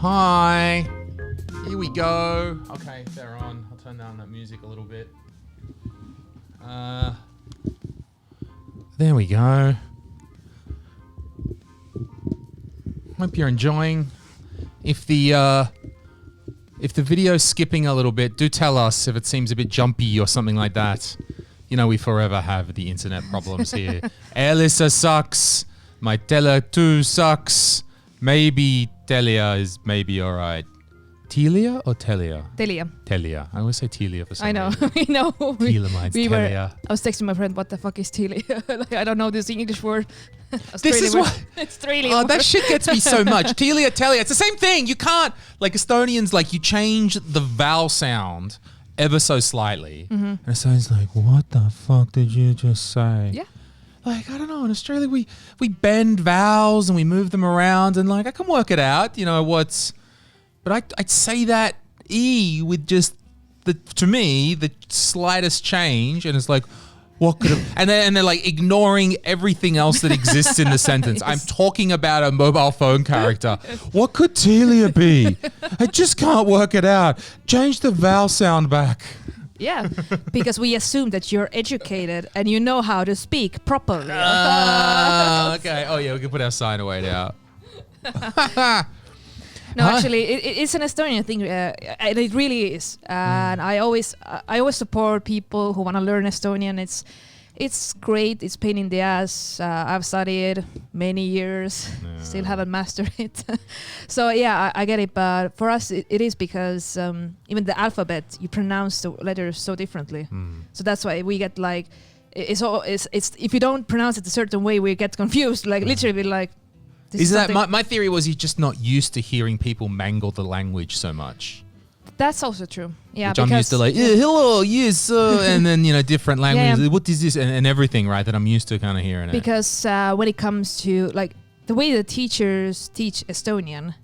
Hi. Here we go. Okay, they're on. I'll turn down that music a little bit. There we go. Hope you're enjoying. If the video's skipping a little bit, do tell us if it seems a bit jumpy or something like that. You know, we forever have the internet problems here. Elisa sucks. My Tele2 sucks. Maybe Telia is maybe alright. Telia or Telia? Telia. Telia. I always say Telia for some reason. I know. We know. Telia. I was texting my friend, what the fuck is Telia? Like, I don't know this English word. This is what... It's Australian Oh, word. that shit gets me so much. Telia, Telia. It's the same thing. You can't... Like, Estonians, like, you change the vowel sound ever so slightly. Mm-hmm. And it sounds like, what the fuck did you just say? Yeah. Like, I don't know, in Australia we bend vowels and we move them around and like I can work it out, you know, but I'd say that E with just to me, the slightest change, and it's like, what could have, and they're like ignoring everything else that exists in the sentence. Yes. I'm talking about a mobile phone character. What could Telia be? I just can't work it out. Change the vowel sound back. Yeah, because we assume that you're educated and you know how to speak properly. Okay. Oh, yeah, we can put our sign away now. No, actually, it's an Estonian thing, and it really is. And I always support people who want to learn Estonian. It's great. It's pain in the ass. I've studied many years, still haven't mastered it. So yeah, I get it. But for us, it is because even the alphabet, you pronounce the letters so differently. So that's why we get like, it's if you don't pronounce it a certain way, we get confused. Like literally, like. Is that my theory was you're just not used to hearing people mangle the language so much. That's also true. Yeah, which I'm used to, like, yeah, hello, yes, and then, you know, different languages. Yeah. What is this? And everything, right, that I'm used to kind of hearing. Because when it comes to, like, the way the teachers teach Estonian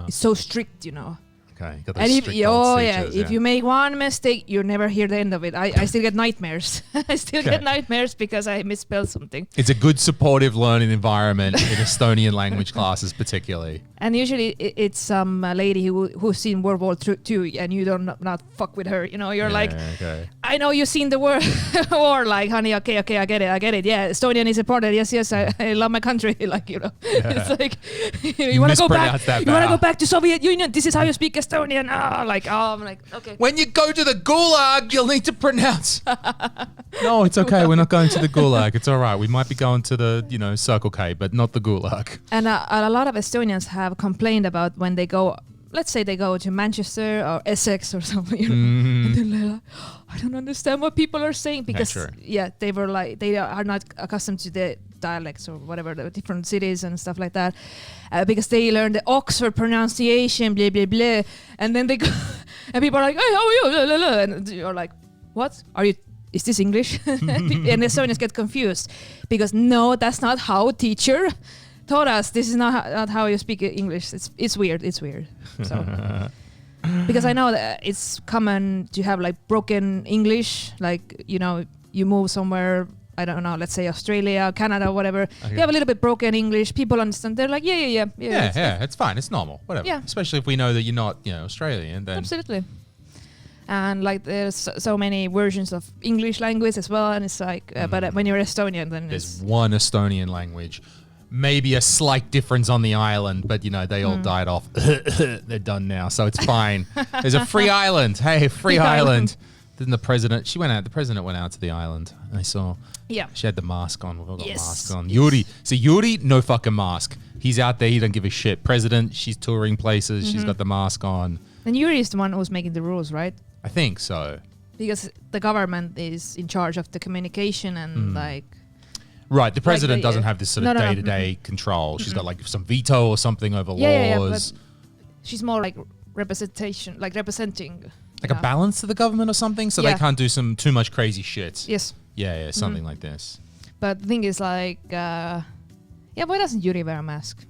is so strict, you know. Okay, got those strict old teachers, if you make one mistake, you never hear the end of it. I still get nightmares. I still get nightmares because I misspelled something. It's a good supportive learning environment in Estonian language classes particularly. And usually it's some lady who's seen World War II and you don't not fuck with her. You know, you're like, I know you've seen the war, or like, honey, okay, I get it. Yeah, Estonian is important. Yes, I love my country. Like, you know, it's like, you want to go back. You want to go back to Soviet Union. This is how you speak Estonian. I'm like, okay. When you go to the Gulag, you'll need to pronounce. No, it's okay. We're not going to the Gulag. It's all right. We might be going to the, you know, Circle K, but not the Gulag. And a lot of Estonians have complained about when they go, let's say they go to Manchester or Essex or something, you know, and they're like, I don't understand what people are saying because they were like, they are not accustomed to the dialects or whatever, the different cities and stuff like that, because they learn the Oxford pronunciation, blah blah blah, and then they go and people are like, hey, how are you, blah, blah, blah. And you're like, what are you, is this English? And the Estonians get confused because no, that's not how teacher taught us. This is not how you speak English. It's weird. So because I know that it's common to have like broken English, like, you know, you move somewhere, I don't know, let's say Australia, Canada, whatever. Okay. You have a little bit broken English. People understand. They're like, yeah. It's fine. It's normal. Whatever. Yeah. Especially if we know that you're not, you know, Australian. Then absolutely. And like there's so many versions of English language as well, and it's like, but when you're Estonian, then there's one Estonian language. Maybe a slight difference on the island, but, you know, they all died off. They're done now, so it's fine. There's a free island. Hey, free island. Then the president went out to the island. I saw. Yeah. She had the mask on. We've all got masks on. Yuri. So Yuri, no fucking mask. He's out there. He don't give a shit. President, she's touring places. She's got the mask on. And Yuri is the one who's making the rules, right? I think so. Because the government is in charge of the communication and like... Right, the president doesn't have this sort of day-to-day control. She's got like some veto or something over laws. Yeah, but she's more like representing. Like a balance to the government or something, so they can't do too much crazy shit. Yes. Yeah, something like this. But the thing is like, why doesn't Yuri wear a mask?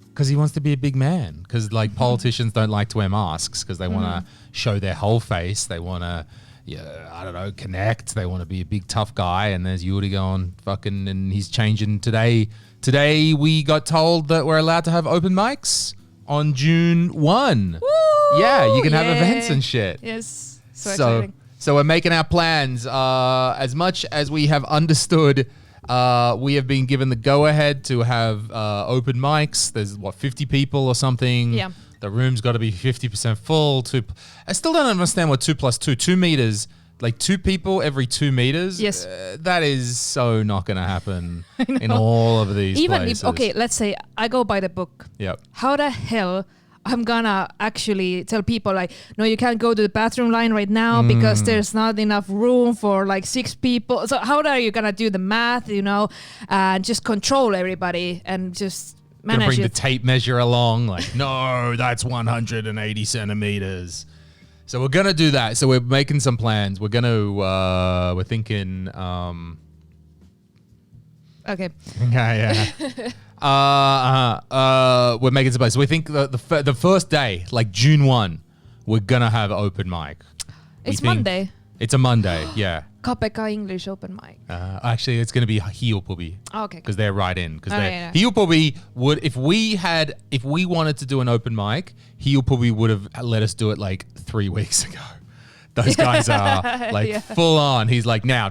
Because he wants to be a big man. Because like politicians don't like to wear masks because they want to show their whole face. They want to... I don't know, connect. They want to be a big tough guy, and there's Yuri going and he's changing today. Today we got told that we're allowed to have open mics. on June 1. Woo! Yeah, you can have events and shit. Yes. So exciting. So we're making our plans. As much as we have understood, we have been given the go-ahead to have open mics. There's, 50 people or something? Yeah. The room's got to be 50% full. I still don't understand what 2 + 2, 2 meters, like 2 people every 2 meters. Yes. That is so not going to happen in all of these places. Okay, let's say I go by the book. Yep. How the hell I'm gonna actually tell people like, no, you can't go to the bathroom line right now because there's not enough room for like 6 people. So how are you gonna do the math, and just control everybody and just manage bring it? the tape measure along, like, no, that's 180 centimeters. So we're gonna do that. So we're making some plans. We're thinking. Okay. Yeah. We're making some plans. So we think the first day, like June 1, we're gonna have open mic. It's Monday. It's a Monday, yeah. KPK English open mic. Actually, it's gonna be Hiiupubi. Okay. Because they're right in. Because yeah. Hiiupubi would, if we wanted to do an open mic, Hiiupubi would have let us do it like 3 weeks ago. Those guys are like full on. He's like, now,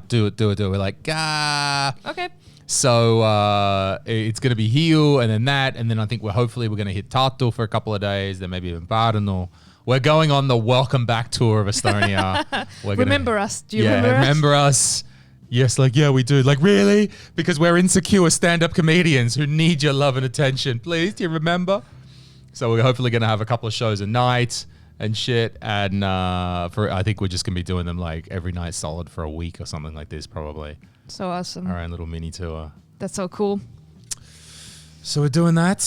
do it. We're like, Okay. So it's going to be Hiiu and then that. And then I think we're going to hit Tartu for a couple of days. Then maybe even Pärnu. We're going on the welcome back tour of Estonia. Remember us. Do you remember us? Yes, like, yeah, we do. Like, really? Because we're insecure stand-up comedians who need your love and attention. Please, do you remember? So we're hopefully going to have a couple of shows a night and shit. And I think we're just going to be doing them like every night solid for a week or something like this probably. So awesome. Our own little mini tour. That's so cool. So we're doing that.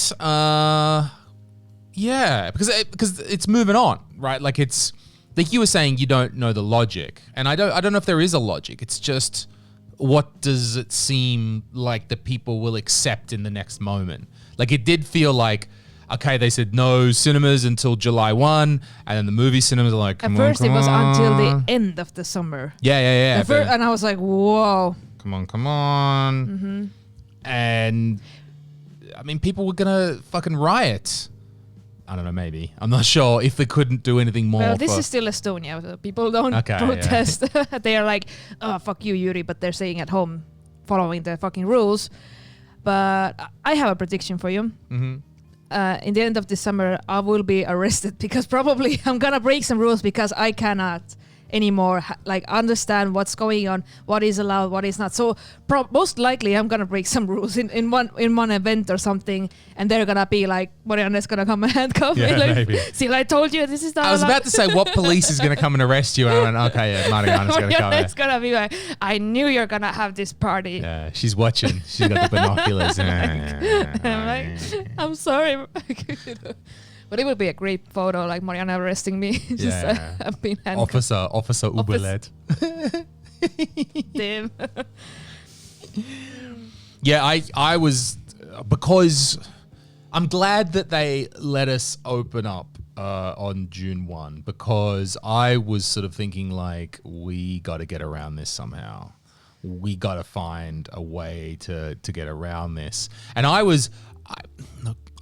Yeah, because it's moving on, right? Like it's like you were saying, you don't know the logic, and I don't know if there is a logic. It's just what does it seem like the people will accept in the next moment? Like it did feel like, okay, they said no cinemas until July 1, and then the movie cinemas are like, At first it was until the end of the summer. Yeah. And I was like, whoa. Come on. Mm-hmm. And I mean, people were gonna fucking riot. I don't know, maybe. I'm not sure if they couldn't do anything more. Well, this is still Estonia. So people don't protest. Yeah. They are like, oh, fuck you, Yuri, but they're staying at home following the fucking rules. But I have a prediction for you. Mm-hmm. In the end of the summer, I will be arrested because probably I'm going to break some rules because I cannot anymore understand what's going on, what is allowed, what is not. So most likely I'm gonna break some rules in one event or something, and they're gonna be like, Marianne's gonna come and handcuff me. Like, maybe. See, I told you this is not. I was about to say what police is gonna come and arrest you, and I went, okay, yeah, Marianne's gonna come. It's gonna be like, I knew you're gonna have this party. Yeah, she's watching. She's got the binoculars. I'm like, I'm sorry. But it would be a great photo, like Marianne arresting me. Just I've been handcuffed. Officer Uberled. Damn. Yeah, I was, because I'm glad that they let us open up on June 1, because I was sort of thinking like, we got to get around this somehow. We got to find a way to get around this. And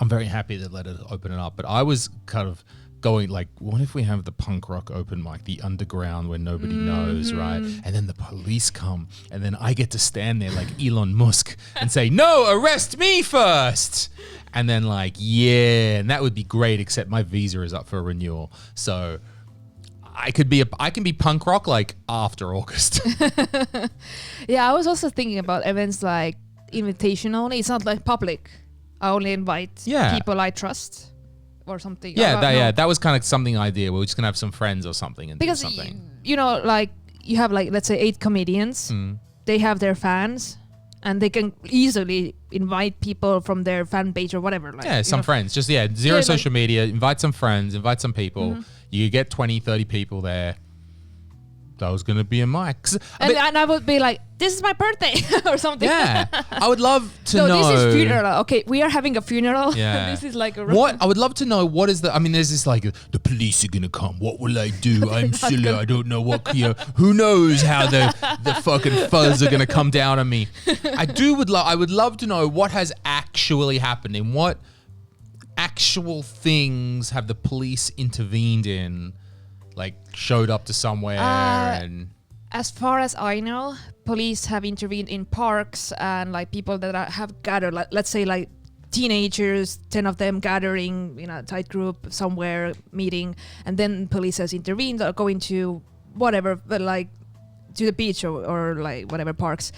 I'm very happy that let it open it up, but I was kind of going like, what if we have the punk rock open mic, the underground where nobody knows, right? And then the police come, and then I get to stand there like Elon Musk and say, no, arrest me first. And then like, yeah, and that would be great, except my visa is up for renewal. So I can be punk rock like after August. Yeah, I was also thinking about events like invitation only. It's not like public. I only invite people I trust or something. That was kind of something idea. We're just gonna have some friends or something and because do something. Like you have like, let's say 8 comedians. They have their fans, and they can easily invite people from their fan page or whatever. Like, some friends. Just zero social media. Invite some friends. Invite some people. You get 20, 30 people there. That was going to be a mic. And I would be like, this is my birthday or something. Yeah. I would love to know. No, this is funeral. Okay, we are having a funeral. Yeah. This is like a... What? I would love to know what is there's this like, the police are going to come. What will I do? I'm silly. I don't know what, who knows how the fucking fuzz are going to come down on me. I would love to know what has actually happened and what actual things have the police intervened in? Like showed up to somewhere and... As far as I know, police have intervened in parks and like people that have gathered, like, let's say like teenagers, 10 of them gathering in a tight group somewhere meeting, and then police has intervened or going to whatever, but like to the beach or like whatever parks.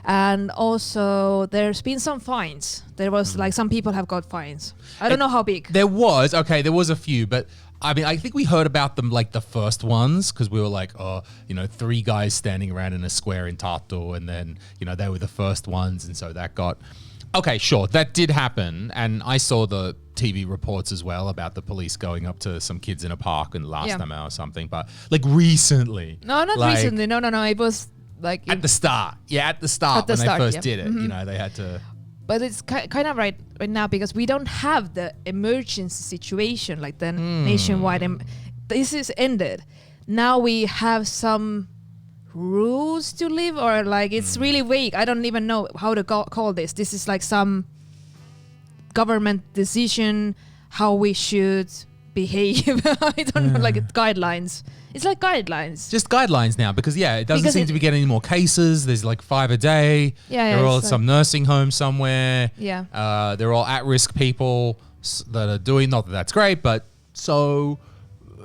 And also there's been some fines. There was like some people have got fines. I don't know how big. There was a few, but I mean, I think we heard about them like the first ones because we were like, oh, 3 guys standing around in a square in Tartu, and then, they were the first ones. And so that got, okay, sure, that did happen. And I saw the TV reports as well about the police going up to some kids in a park in Lasnamäe or something. But like recently. No, not like, recently. No. It was like... At the start. Yeah, at the start when they first did it. Mm-hmm. They had to... But it's kind of right now because we don't have the emergency situation like the nationwide. This is ended. Now we have some rules to live, or like it's really vague. I don't even know how to call this. This is like some government decision how we should behave. I don't know, like guidelines. It's like guidelines. Just guidelines now because, it doesn't seem to be getting any more cases. There's like 5 a day. Yeah, they're all at some nursing home somewhere. Yeah. They're all at-risk people that are doing, not that that's great, but so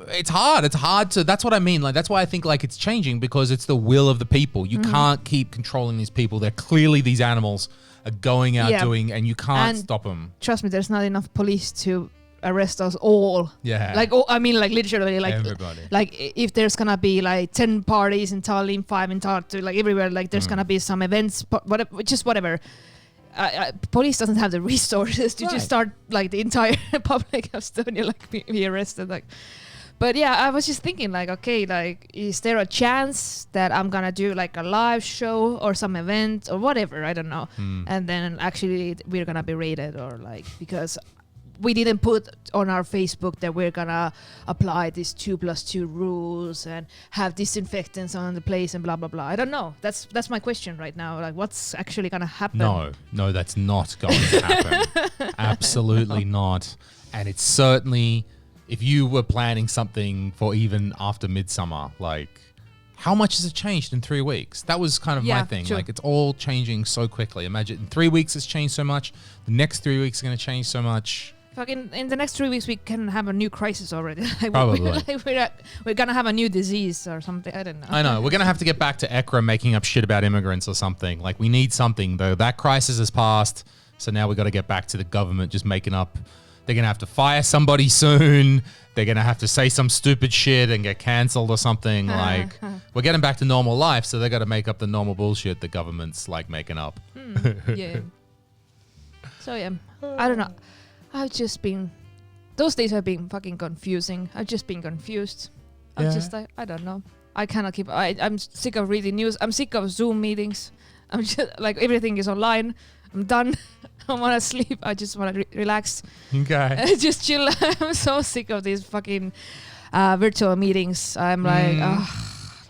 it's hard. It's hard to, that's what I mean. Like, that's why I think like it's changing because it's the will of the people. You can't keep controlling these people. They're clearly these animals are going out doing, and you can't stop them. Trust me, there's not enough police to arrest us all. Yeah. Like, I mean, like literally, like everybody. Like if there's gonna be like 10 parties in Tallinn, 5 in Tartu, like everywhere, like there's gonna be some events, whatever. Police doesn't have the resources to just start like the entire public of Estonia like be arrested. Like, but yeah, I was just thinking like, okay, like is there a chance that I'm gonna do like a live show or some event or whatever? I don't know. And then actually we're gonna be raided or like because we didn't put on our Facebook that we're gonna apply these 2+2 rules and have disinfectants on the place and blah blah blah. I don't know. That's my question right now. Like, what's actually gonna happen? No, that's not going to happen. Absolutely not. And it's certainly, if you were planning something for even after midsummer, like, how much has it changed in 3 weeks? That was kind of my thing. True. Like, it's all changing so quickly. Imagine in 3 weeks it's changed so much. The next 3 weeks are going to change so much. Fucking in the next 3 weeks we can have a new crisis already. Like probably. We're gonna have a new disease or something. I don't know. I know. We're gonna have to get back to ECRA making up shit about immigrants or something. Like we need something though. That crisis has passed, so now we got to get back to the government just making up. They're gonna have to fire somebody soon. They're gonna have to say some stupid shit and get cancelled or something. Like we're getting back to normal life, so they got to make up the normal bullshit the government's like making up. Yeah. So yeah, I don't know. I've just been, those days have been fucking confusing. I've just been confused. I'm just like, I don't know. I cannot keep, I'm sick of reading news. I'm sick of Zoom meetings. I'm just like, everything is online. I'm done. I want to sleep. I just want to relax. Okay. Just chill. I'm so sick of these fucking virtual meetings. I'm like,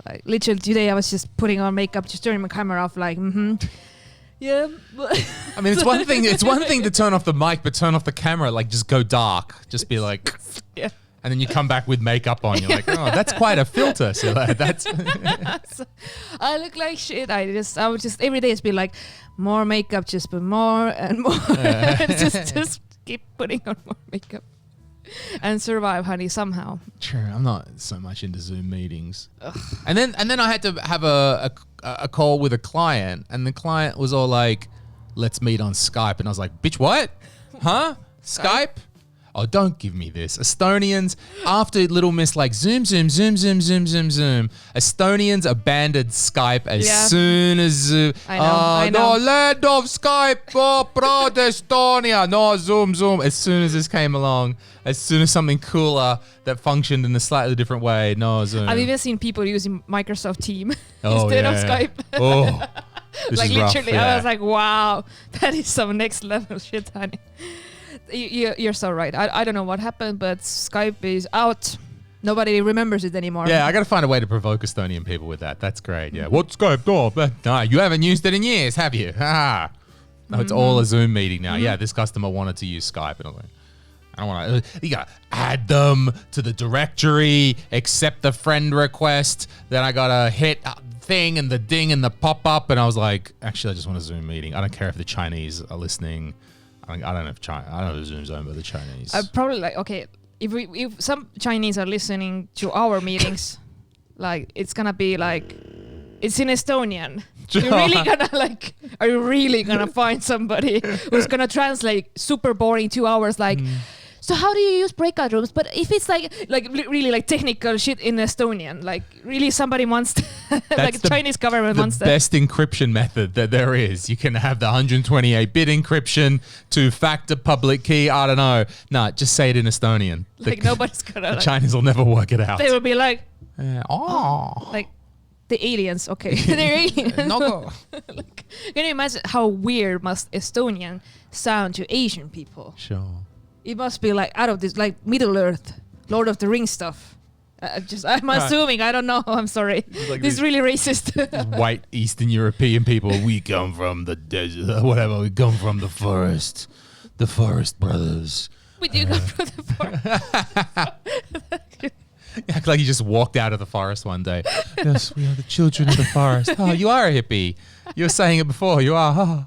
like literally today I was just putting on makeup, just turning my camera off like, yeah. I mean, it's one thing. It's one thing to turn off the mic, but turn off the camera. Like, just go dark. Just be like, yeah. And then you come back with makeup on. You're like, oh, that's quite a filter. So that's. So, I look like shit. I would just every day it's be like, more makeup, just put more and more. just keep putting on more makeup. And survive, honey, somehow. Sure, I'm not so much into Zoom meetings. Ugh. And then I had to have a call with a client, and the client was all like, "Let's meet on Skype," and I was like, "Bitch, what? Huh? Skype? Oh, don't give me this." Estonians, after Little Miss like Zoom. Estonians abandoned Skype as soon as Zoom. I know. No, land of Skype, oh, proud Estonia. No, Zoom. As soon as this came along, as soon as something cooler that functioned in a slightly different way, no, Zoom. I've even seen people using Microsoft Teams instead of Skype. Oh, this like is literally, rough, I was like, wow, that is some next level shit, honey. You're so right. I don't know what happened, but Skype is out. Nobody remembers it anymore. Yeah, I got to find a way to provoke Estonian people with that. That's great. Yeah. What's Skype? Oh, no, you haven't used it in years, have you? No, it's all a Zoom meeting now. Yeah, this customer wanted to use Skype. And I'm like, I don't want to. You got to add them to the directory, accept the friend request. Then I got to hit thing and the ding and the pop up. And I was like, actually, I just want a Zoom meeting. I don't care if the Chinese are listening. I don't know if Zoom's owned by the Chinese. Probably like, okay, if some Chinese are listening to our meetings, like it's gonna be like, it's in Estonian. Are you really gonna find somebody who's gonna translate super boring 2 hours like, so how do you use breakout rooms? But if it's like really like technical shit in Estonian, like really somebody wants to, like the Chinese government wants to. The best encryption method that there is. You can have the 128-bit encryption, two-factor public key. I don't know. No, just say it in Estonian. Like nobody's gonna. The Chinese will never work it out. They will be like, like. The aliens, okay. They're aliens. No. Like, can you imagine how weird must Estonian sound to Asian people? Sure. It must be like out of this, like Middle Earth, Lord of the Rings stuff. I'm assuming. I don't know. I'm sorry. Like this is really racist. White Eastern European people. We come from the desert. Whatever. We come from the forest. The Forest Brothers. We do come from the forest. Act like you just walked out of the forest one day. Yes, we are the children of the forest. Oh, you are a hippie. You were saying it before. You are. Oh.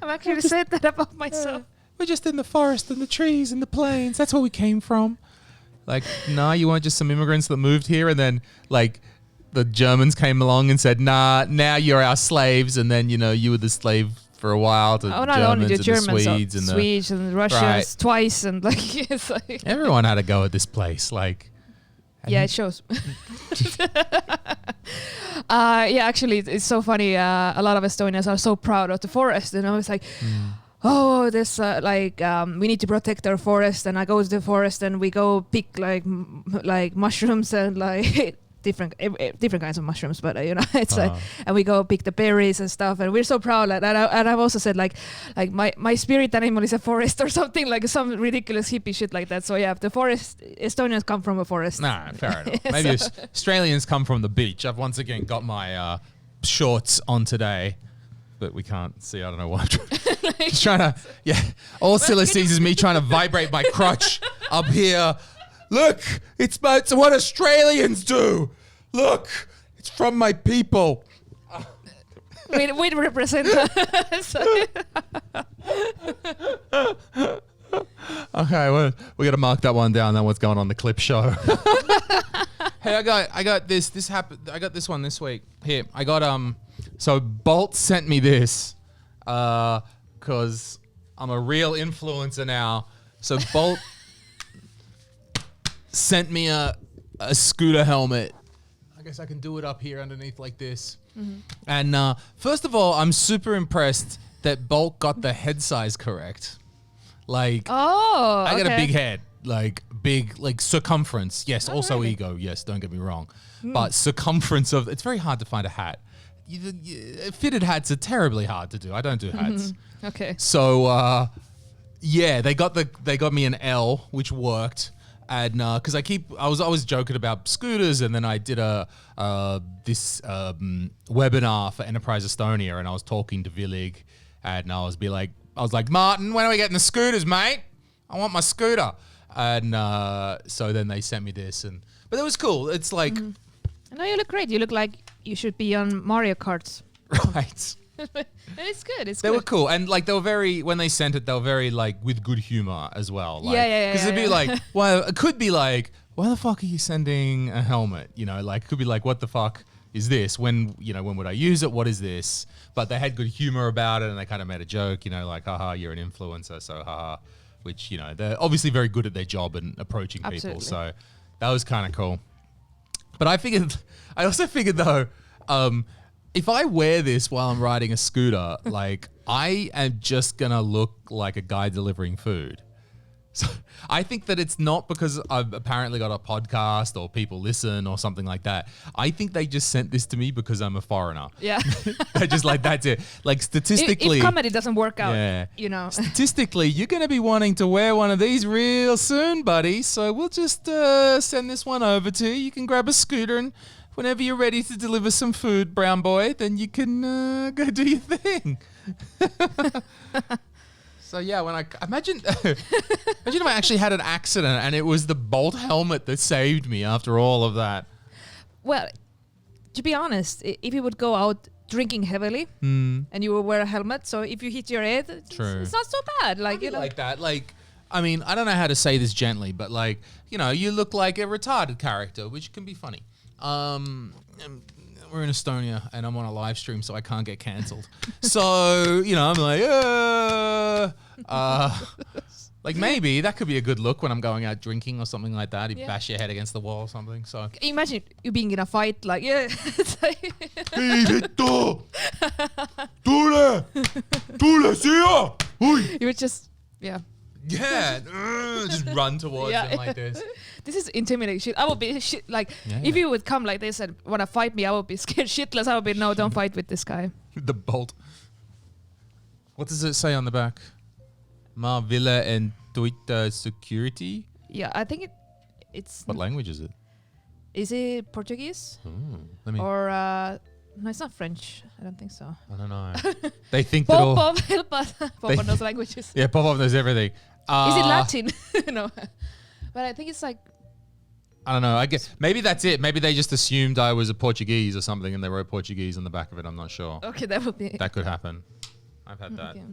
I've actually said that about myself. We're just in the forest and the trees and the plains. That's where we came from. Like, nah, you weren't just some immigrants that moved here and then, like, the Germans came along and said, nah, now you're our slaves. And then, you were the slave for a while to not Germans only the and Germans, the Swedes. And Swedes and Russians twice. And, like, it's like... Everyone had a go at this place. Like... Yeah, it shows. Actually, it's so funny. A lot of Estonians are so proud of the forest, and I was like, "Oh, this we need to protect our forest." And I go to the forest, and we go pick like mushrooms and like different kinds of mushrooms. But it's like, and we go pick the berries and stuff, and we're so proud. And I've also said like my spirit animal is a forest or something, like some ridiculous hippie shit like that. So yeah, the forest, Estonians come from a forest. Nah, fair enough. Maybe Australians come from the beach. I've once again got my shorts on today, but we can't see. I don't know why. Just trying to, all Sille sees is me trying to vibrate my crotch up here. Look, it's what Australians do. Look, it's from my people. We represent us. Okay, well, we got to mark that one down. Then what's going on the clip show? Hey, I got this. This happened. I got this one this week. Here, I got So Bolt sent me this, because I'm a real influencer now. So Bolt sent me a scooter helmet. I guess I can do it up here underneath like this. Mm-hmm. And first of all, I'm super impressed that Bolt got the head size correct. Like, I got a big head, like big, like circumference. Yes, also really? Ego. Yes, don't get me wrong. But circumference of, it's very hard to find a hat. Fitted hats are terribly hard to do. I don't do hats. Okay. So, they got me an L, which worked. And because I was always joking about scooters, and then I did this webinar for Enterprise Estonia, and I was talking to Villig, and I was like, Martin, when are we getting the scooters, mate? I want my scooter. And so then they sent me this, but it was cool. It's like, no, you look great. You look like you should be on Mario Karts. Right. It's good. They were cool, and like they were very, when they sent it, they were very like with good humor as well. Like, because it'd be like, well, it could be like, why the fuck are you sending a helmet? Like it could be like, what the fuck is this? When would I use it? What is this? But they had good humor about it, and they kind of made a joke, like, haha, you're an influencer, so haha, which they're obviously very good at their job and approaching people. So that was kind of cool. But I also figured though, if I wear this while I'm riding a scooter, like I am just gonna look like a guy delivering food. So I think that it's not because I've apparently got a podcast or people listen or something like that. I think they just sent this to me because I'm a foreigner. Yeah. They're just like, that's it. Like statistically, if comedy doesn't work out, statistically, you're going to be wanting to wear one of these real soon, buddy. So we'll just send this one over to you. You can grab a scooter, and whenever you're ready to deliver some food, brown boy, then you can go do your thing. So yeah, when I imagine if I actually had an accident and it was the Bolt helmet that saved me after all of that. Well, to be honest, if you would go out drinking heavily and you will wear a helmet, so if you hit your head, it's not so bad. Like like that. Like, I mean, I don't know how to say this gently, but like, you look like a retarded character, which can be funny. We're in Estonia and I'm on a live stream, so I can't get cancelled. So, I'm like, like maybe that could be a good look when I'm going out drinking or something like that. You bash your head against the wall or something. So imagine you being in a fight, like, yeah. You would just, just run towards him like this. This is intimidating shit. I would be shit, like, if you would come like this and want to fight me, I would be scared shitless. I would be, no, don't fight with this guy. The Bolt. What does it say on the back? Villa and Twitter security? Yeah, I think it's... What language is it? Is it Portuguese? Or, no, it's not French. I don't think so. I don't know. They think that all... Bob, help us. Bob knows languages. Yeah, Bob knows everything. Is it Latin? No. But I think it's like... I don't know. I guess maybe that's it. Maybe they just assumed I was a Portuguese or something and they wrote Portuguese on the back of it. I'm not sure. Okay, that would be... That could happen. I've had that. Okay.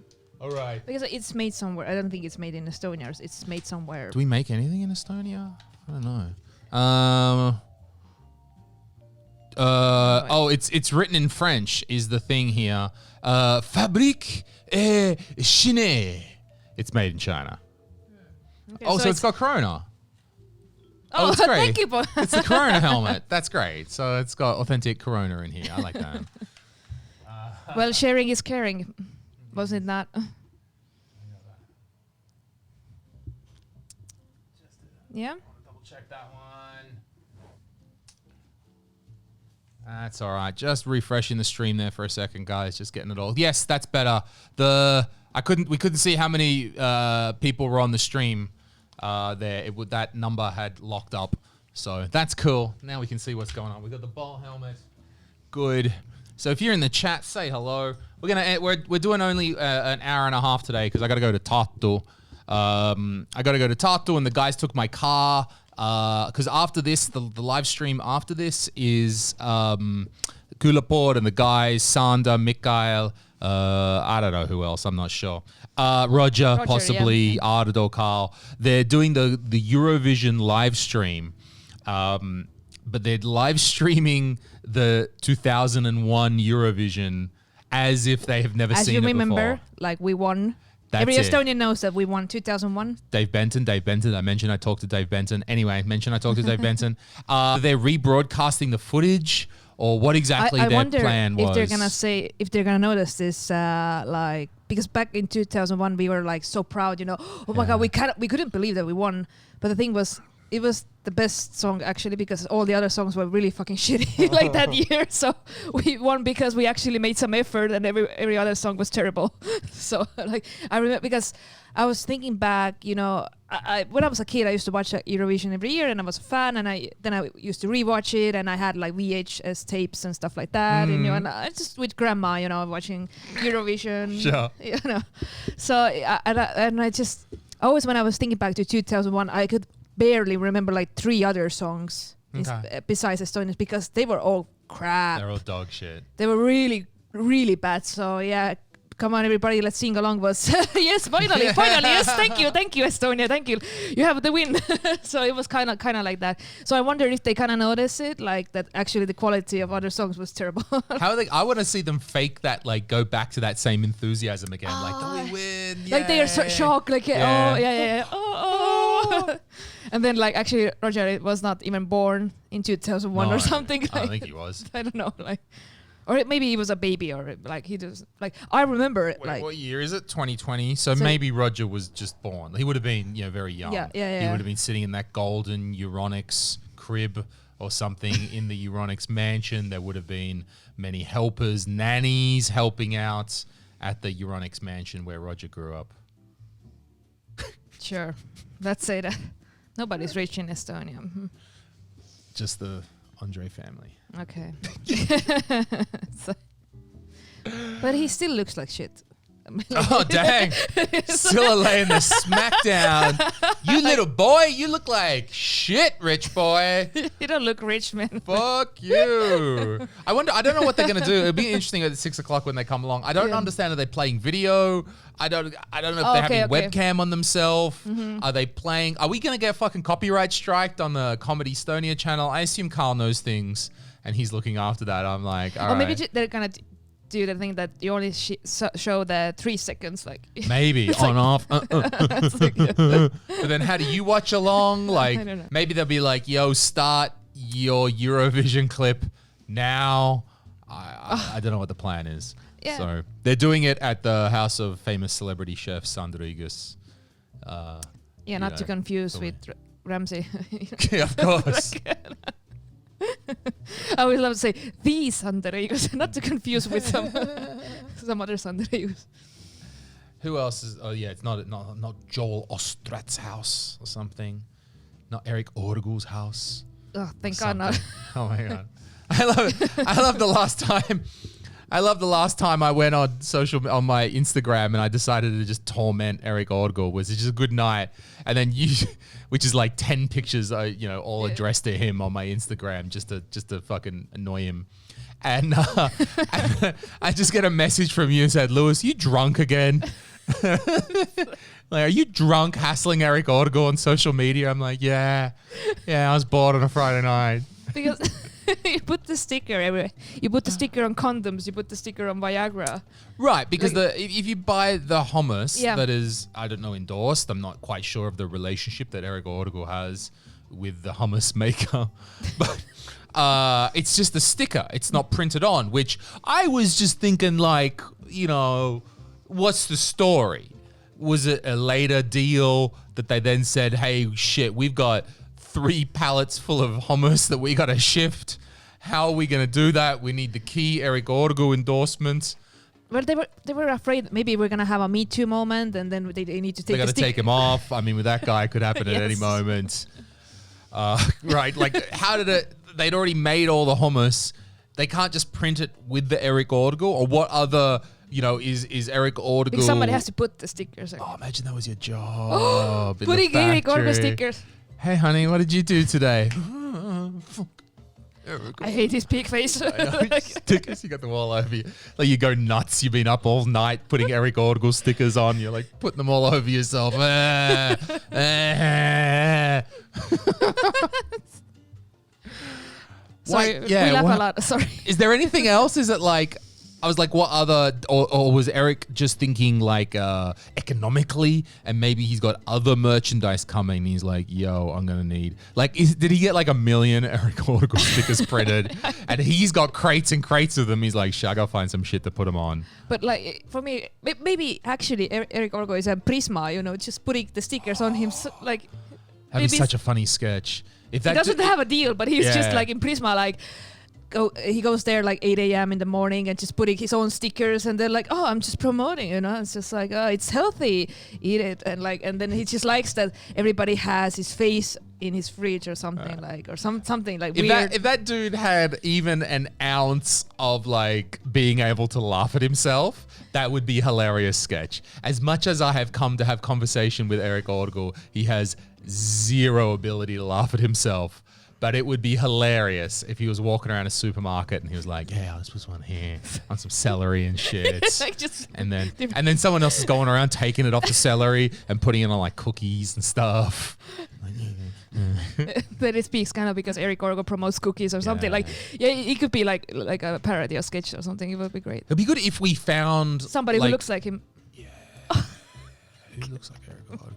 All right. Because it's made somewhere. I don't think it's made in Estonia. It's made somewhere. Do we make anything in Estonia? I don't know. It's written in French is the thing here. Fabrique Chine. It's made in China. Okay, so it's got Corona. Oh, it's great. Thank you. It's the Corona helmet. That's great. So it's got authentic Corona in here. I like that. Well, sharing is caring. Wasn't it not? Yeah? Double check that one. That's all right. Just refreshing the stream there for a second, guys. Just getting it all. Yes, that's better. We couldn't see how many people were on the stream there. That number had locked up. So that's cool. Now we can see what's going on. We got the ball helmet. Good. So if you're in the chat, say hello. We're doing only an hour and a half today because I got to go to Tartu. I got to go to Tartu, and the guys took my car because after this, the live stream after this is Kulaport and the guys, Sander, Mikael, I don't know who else, I'm not sure. Roger possibly, Ardo, Carl. They're doing the Eurovision live stream. But they're live streaming the 2001 Eurovision as if they have never seen it before. As you remember, like we won. That's Every Estonian knows that we won 2001. Dave Benton. I mentioned I talked to Dave Benton. Anyway, I talked to Dave Benton. They're rebroadcasting the footage or what exactly their plan was. I wonder if they're gonna notice this, because back in 2001 we were like so proud, oh my God, we couldn't believe that we won. But the thing was, it was the best song actually because all the other songs were really fucking shitty like that year. So we won because we actually made some effort and every other song was terrible. So like I remember because I was thinking back, when I was a kid I used to watch Eurovision every year and I was a fan and I used to rewatch it and I had like VHS tapes and stuff like that. And I just with grandma, watching Eurovision. Sure. So I just always when I was thinking back to 2001 I could barely remember like 3 other songs besides Estonians because they were all crap. They're all dog shit. They were really, really bad. So yeah, come on everybody, let's sing along. Was yes, finally, yes, thank you, Estonia, thank you. You have the win. So it was kind of like that. So I wonder if they kind of notice it, like that actually the quality of other songs was terrible. How are they? I want to see them fake that, like go back to that same enthusiasm again. Like, do we win? Yay. Like they are so shocked. Like, yeah. Oh. And then like actually Roger was not even born in 2001 or something. I don't think he was. I don't know, like. Or maybe he was a baby, or like he just like I remember it. Wait, like what year is it? 2020. So maybe Roger was just born. He would have been, very young. Yeah. He would have been sitting in that golden Euronics crib or something in the Euronics mansion. There would have been many helpers, nannies helping out at the Euronics mansion where Roger grew up. Sure, let's say that nobody's rich in Estonia. Just the Andre family. Okay. But he still looks like shit. Oh, dang. Sille laying the smackdown. You little boy, you look like shit, rich boy. You don't look rich, man. Fuck you. I don't know what they're going to do. It'll be interesting at 6 o'clock when they come along. I don't understand. Are they playing video? I don't know if they're having webcam on themselves. Are they playing? Are we going to get fucking copyright striked on the Comedy Estonia channel? I assume Carl knows things and he's looking after that. I'm like, all right. Maybe they're going to do the thing that you only show the 3 seconds, like maybe on off. But then how do you watch along? Like I don't know. Maybe they'll be like, "Yo, start your Eurovision clip now." I don't know what the plan is. Yeah. So they're doing it at the house of famous celebrity chef Sandrigus. Not to confuse with Ramsey. Yeah, of course. I would love to say these Sandrigus, not to confuse with some other Sandrigus. Who else is? Oh yeah, it's not Joel Ostrat's house or something. Not Erik Orgul's house. Oh, thank God not. Oh my God, I love the last time. I love the last time I went on my Instagram and I decided to just torment Erik Orgul. Was just a good night, and then which is like 10 pictures, all addressed to him on my Instagram, just to fucking annoy him. And I just get a message from you and said, "Louis, you drunk again?" Like, are you drunk hassling Erik Orgul on social media? I'm like, yeah, I was bored on a Friday night. Because you put the sticker everywhere. You put the sticker on condoms. You put the sticker on Viagra. Right, because if you buy the hummus that is, I don't know, endorsed, I'm not quite sure of the relationship that Erik Orgul has with the hummus maker, but it's just a sticker. It's not printed on, which I was just thinking like, what's the story? Was it a later deal that they then said, hey, shit, we've got 3 pallets full of hummus that we got to shift. How are we going to do that? We need the key Erik Orgul endorsement. Well, they were afraid maybe we're going to have a Me Too moment and then they need to take They got to take him off. I mean, with that guy, it could happen at any moment. Right. Like, how did it... They'd already made all the hummus. They can't just print it with the Erik Orgul, or what other... is Erik Orgul... Because somebody has to put the stickers. Oh, imagine that was your job. Putting Erik Orgul stickers. Hey, honey, what did you do today? I hate his pig face. Stickers, you got them all over you. Like, you go nuts. You've been up all night putting Erik Orgul stickers on. You're like putting them all over yourself. Sorry, we laugh a lot. Sorry. Is there anything else? Is it like... I was like, what other, or was Erik just thinking like economically, and maybe he's got other merchandise coming. He's like, yo, I'm gonna need did he get like 1 million Erik Orgul stickers printed, and he's got crates and crates of them? He's like, shit, I gotta find some shit to put them on. But like for me, maybe actually Erik Orgul is a Prisma, just putting the stickers on him, that'd be such a funny sketch. If that he doesn't have a deal, but he's just like in Prisma, like. He goes there like 8 a.m. in the morning and just putting his own stickers, and they're like, oh, I'm just promoting, It's just like, oh, it's healthy, eat it, and then he just likes that everybody has his face in his fridge or something something like weird. If that dude had even an ounce of like being able to laugh at himself, that would be a hilarious sketch. As much as I have come to have conversation with Erik Orgul, he has zero ability to laugh at himself. But it would be hilarious if he was walking around a supermarket and he was like, yeah, this was one here on some celery and shit. and then someone else is going around taking it off the celery and putting it on like cookies and stuff. Then it speaks kind of because Erik Orgul promotes cookies or something. It could be like a parody or sketch or something. It would be great. It'd be good if we found somebody who looks like him. Yeah. Who looks like Erik Orgul?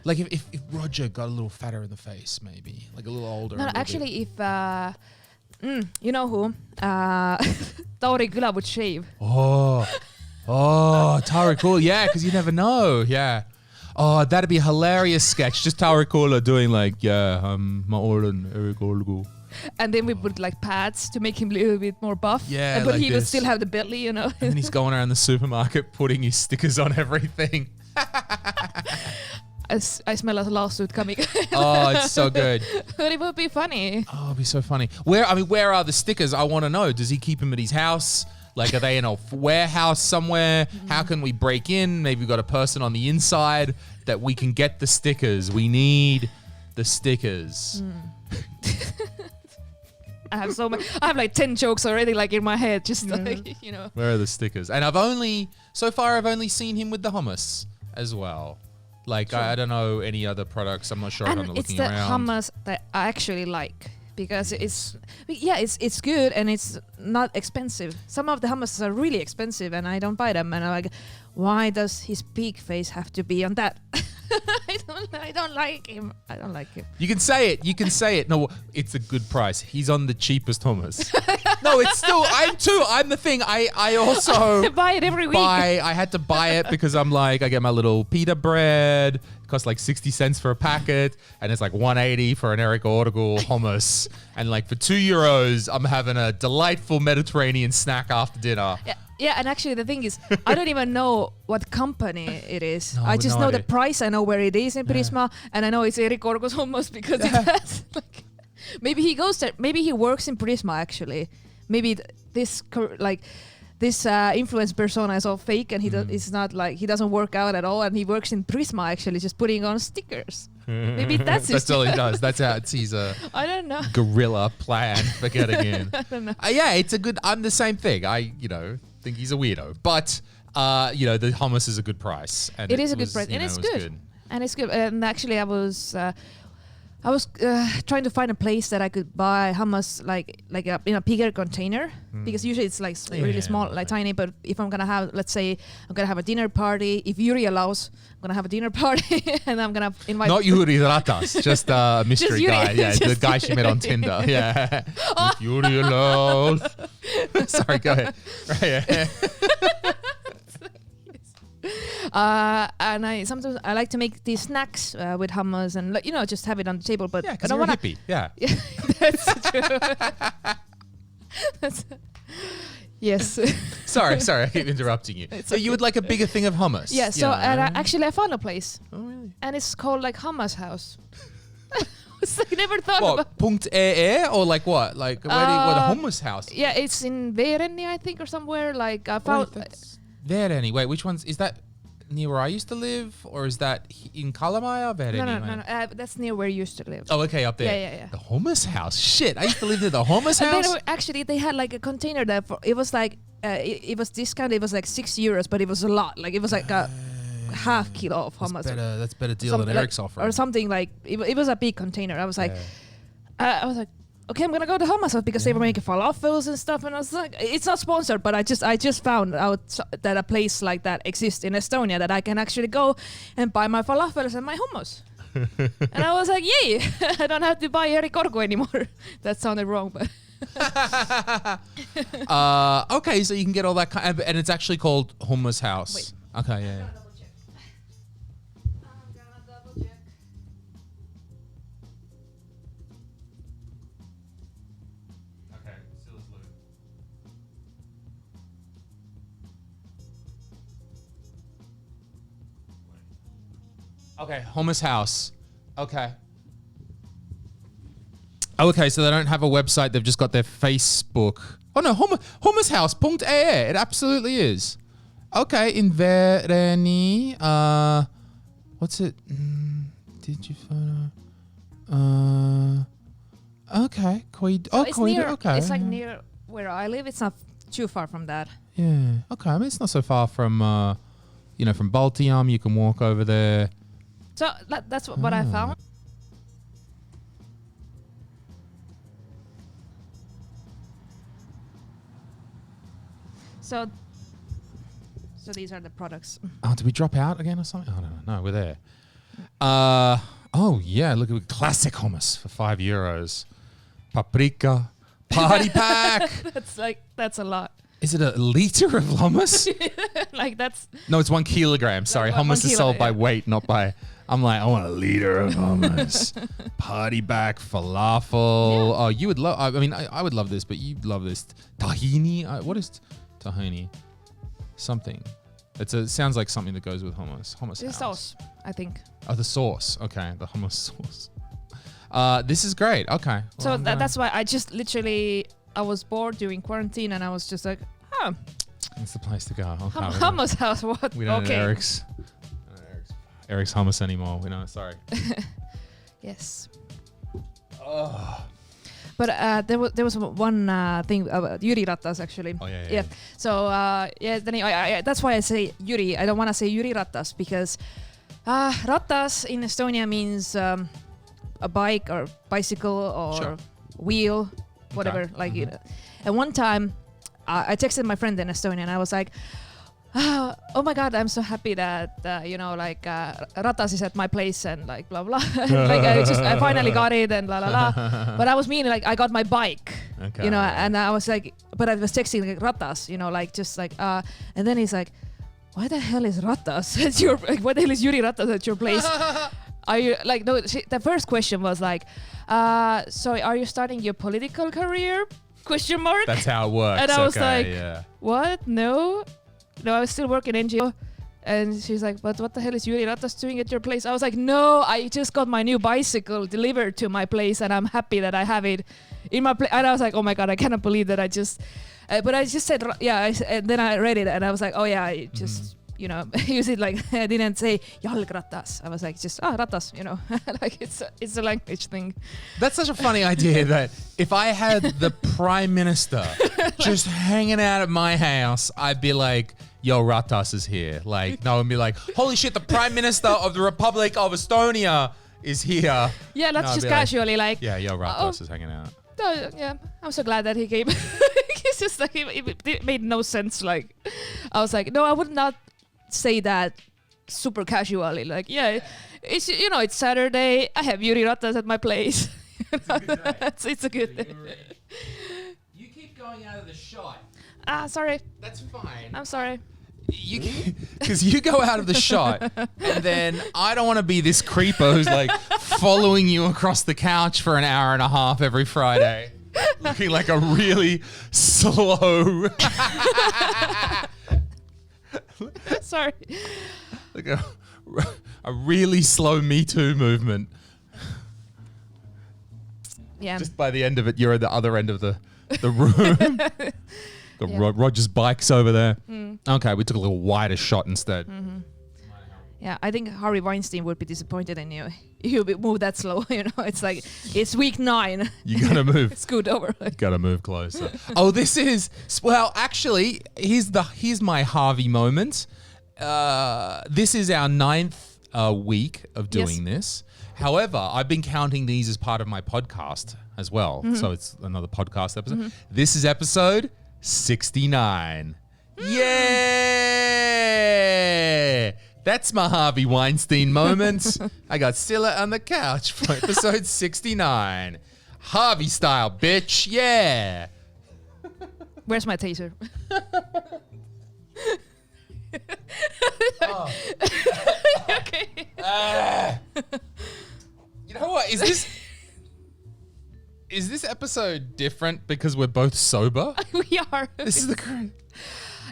Like if Roger got a little fatter in the face, maybe like a little older. No, actually, if you know who, Tauri Küla would shave. Oh, Tauri Küla, yeah, because you never know, yeah. Oh, that'd be a hilarious sketch. Just Tauri Küla doing like, ma olen Erik Orgul. And then we put like pads to make him a little bit more buff. Yeah, but like he would still have the belly, And then he's going around the supermarket putting his stickers on everything. I smell a lawsuit coming. Oh, it's so good. But it would be funny. Oh, it'd be so funny. Where are the stickers? I want to know. Does he keep them at his house? Like, are they in a warehouse somewhere? How can we break in? Maybe we've got a person on the inside that we can get the stickers. We need the stickers. I have I have like 10 jokes already, like in my head, just like, you know. Where are the stickers? And so far I've only seen him with the hummus as well. Like, I don't know any other products. I'm not sure. And I'm not it's looking the around. hummus that I actually like because it's good and it's not expensive. Some of the hummuses are really expensive and I don't buy them. And I'm like, why does his pig face have to be on that? I don't like him. I don't like him. You can say it. No, it's a good price. He's on the cheapest hummus. No, it's still, I'm the thing. I also buy it every week. I had to buy it because I'm like, I get my little pita bread. It costs like 60 cents for a packet. And it's like 180 for an Eric Ortegal hummus. And like for €2, I'm having a delightful Mediterranean snack after dinner. Yeah, and actually the thing is, I don't even know what company it is. No, I just no know idea. the price. I know where it is in Prisma, and I know it's Erik Orgo's hummus because it has. Like, maybe he goes there. Maybe he works in Prisma actually. Maybe this influence persona is all fake, and it's not like he doesn't work out at all, and he works in Prisma actually, just putting on stickers. Maybe that's all he does. That's how it's his I don't know. guerrilla plan for getting in. I don't know. Yeah, it's a good. I'm the same thing. I think he's a weirdo, but the hummus is a good price. And it is a good price, and it's good. And it's good. And actually, I was trying to find a place that I could buy hummus in a bigger container because usually it's like really small, like tiny. But if I'm gonna have, let's say, I'm gonna have a dinner party. If Yuri allows, I'm gonna have a dinner party, and I'm gonna invite. Not Yuri Ratas, just a mystery Yuri. guy. Yeah, the guy she met on Tinder. Yeah, if Yuri allows. Sorry, go ahead. Right, yeah. And I sometimes like to make these snacks with hummus and just have it on the table. But Yeah, I because don't you're a want hippie. Yeah. That's true. Yes. Sorry, I keep interrupting you. So you would like a bigger thing of hummus? Yeah. So and I found a place. Oh really? And it's called like Hummus House. I never thought What? about. Punkt or like what? Like where the hummus house? Yeah, it's in Veereni, I think, or somewhere. Like I found. Veereni. Wait, which one's is that? Near where I used to live, or is that in Kalamaja? No. That's near where you used to live. Oh, okay, up there. Yeah. The hummus house. Shit, I used to live near the hummus house. Actually, they had like a container there. It was like it was discounted. It was like €6, but it was a lot. Like it was like a half kilo of hummus. That's better deal than Eric's offering. Or something like it was a big container. I was like, okay, I'm gonna go to Hummus House because they were making falafels and stuff, and I was like, it's not sponsored, but I just found out that a place like that exists in Estonia that I can actually go and buy my falafels and my hummus. And I was like, yay! I don't have to buy Erik Orgo anymore. That sounded wrong, but. Okay, so you can get all that and it's actually called Hummus House. Wait. Okay, yeah. Okay, Hummus House. Okay. Okay, so they don't have a website. They've just got their Facebook. Oh no, Hummus House. It absolutely is. Okay, in Veereni. What's it? Did you photo? Okay. Okay. It's like near where I live. It's not too far from that. Yeah. Okay. I mean, it's not so far from from Baltium. You can walk over there. So that's what I found. So these are the products. Oh, did we drop out again or something? I don't know. No, we're there. Oh yeah, look at classic hummus for €5. Paprika party pack. That's a lot. Is it a liter of hummus? No, it's 1 kilogram. Sorry, hummus is sold by weight, not by. I'm like, I want a liter of hummus. Party back falafel. Yeah. Oh, you would love. I mean, I would love this, but you'd love this tahini. What is tahini? Something. It sounds like something that goes with hummus. Hummus. The sauce, I think. Oh, the sauce. Okay, the hummus sauce. This is great. Okay. Well, so that's why I just literally I was bored during quarantine, and I was just like, Oh. It's the place to go. Okay, Hummus house, what? We don't know Eric's hummus anymore. We know, sorry. Yes. Oh. But there was one thing about Jüri Ratas actually. Oh yeah. So then that's why I say Jüri. I don't want to say Jüri Ratas because Ratas in Estonia means a bike or bicycle or wheel, whatever. Okay. Like, and one time I texted my friend in Estonia and I was like, oh my God, I'm so happy that Ratas is at my place and like blah blah. Like I finally got it and la la la. But I was meaning like I got my bike, and I was like, but I was texting like Ratas, and then he's like, why the hell is Ratas at your? Like, why the hell is Jüri Ratas at your place? Are you like no? The first question was like, so are you starting your political career? Question mark. That's how it works. And I was like, what? No, I was still working NGO. And she's like, but what the hell is Jüri Ratas doing at your place? I was like, no, I just got my new bicycle delivered to my place and I'm happy that I have it in my place. And I was like, oh my God, I cannot believe that I just, but I just said, and then I read it and I was like, oh yeah, I just, use it like, I didn't say jalgratas. I was like, just, ratas, like it's a language thing. That's such a funny idea that if I had the Prime Minister just hanging out at my house, I'd be like, yo, Ratas is here. Like, no, and be like, holy shit, the Prime Minister of the Republic of Estonia is here. Yeah, that's just casually like, yeah, yo, Ratas is hanging out. Yeah, I'm so glad that he came. It's just like, it made no sense. Like, I was like, no, I would not say that super casually. Like, yeah, it's, it's Saturday. I have Jüri Ratas at my place. It's a good day. You keep going out of the shot. Sorry. That's fine. I'm sorry. Because you go out of the shot, and then I don't want to be this creeper who's like following you across the couch for an hour and a half every Friday, looking like a really slow. Sorry. Like a really slow Me Too movement. Yeah. Just by the end of it, you're at the other end of the room. Roger's bike's over there. Okay, we took a little wider shot instead. Mm-hmm. Yeah, I think Harvey Weinstein would be disappointed in you. You move that slow, It's like, it's week 9. You gotta move. Scoot over. Gotta move closer. Oh, this is, well, actually, here's my Harvey moment. This is our 9th week of doing this. However, I've been counting these as part of my podcast as well. Mm-hmm. So it's another podcast episode. Mm-hmm. This is episode 69. Yeah! That's my Harvey Weinstein moment. I got Silla on the couch for episode 69. Harvey style, bitch. Yeah. Where's my taser? Oh. Okay. You know what? Is this episode different because we're both sober? We are. This is the current.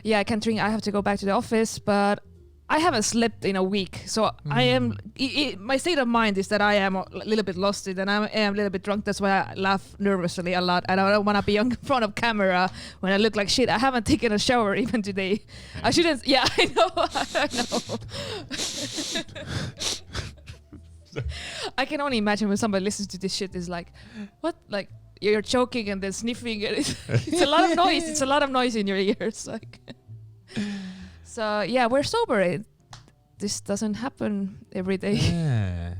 Yeah, I can't drink. I have to go back to the office, but I haven't slept in a week. So I am, my state of mind is that I am a little bit lost and I am a little bit drunk. That's why I laugh nervously a lot. And I don't want to be in front of camera when I look like shit. I haven't taken a shower even today. I shouldn't. Yeah, I know. I know. I can only imagine when somebody listens to this shit is like, what? Like, you're choking and then sniffing. It's a lot of noise. It's a lot of noise in your ears. Like, so yeah, we're sober. This doesn't happen every day. Yeah.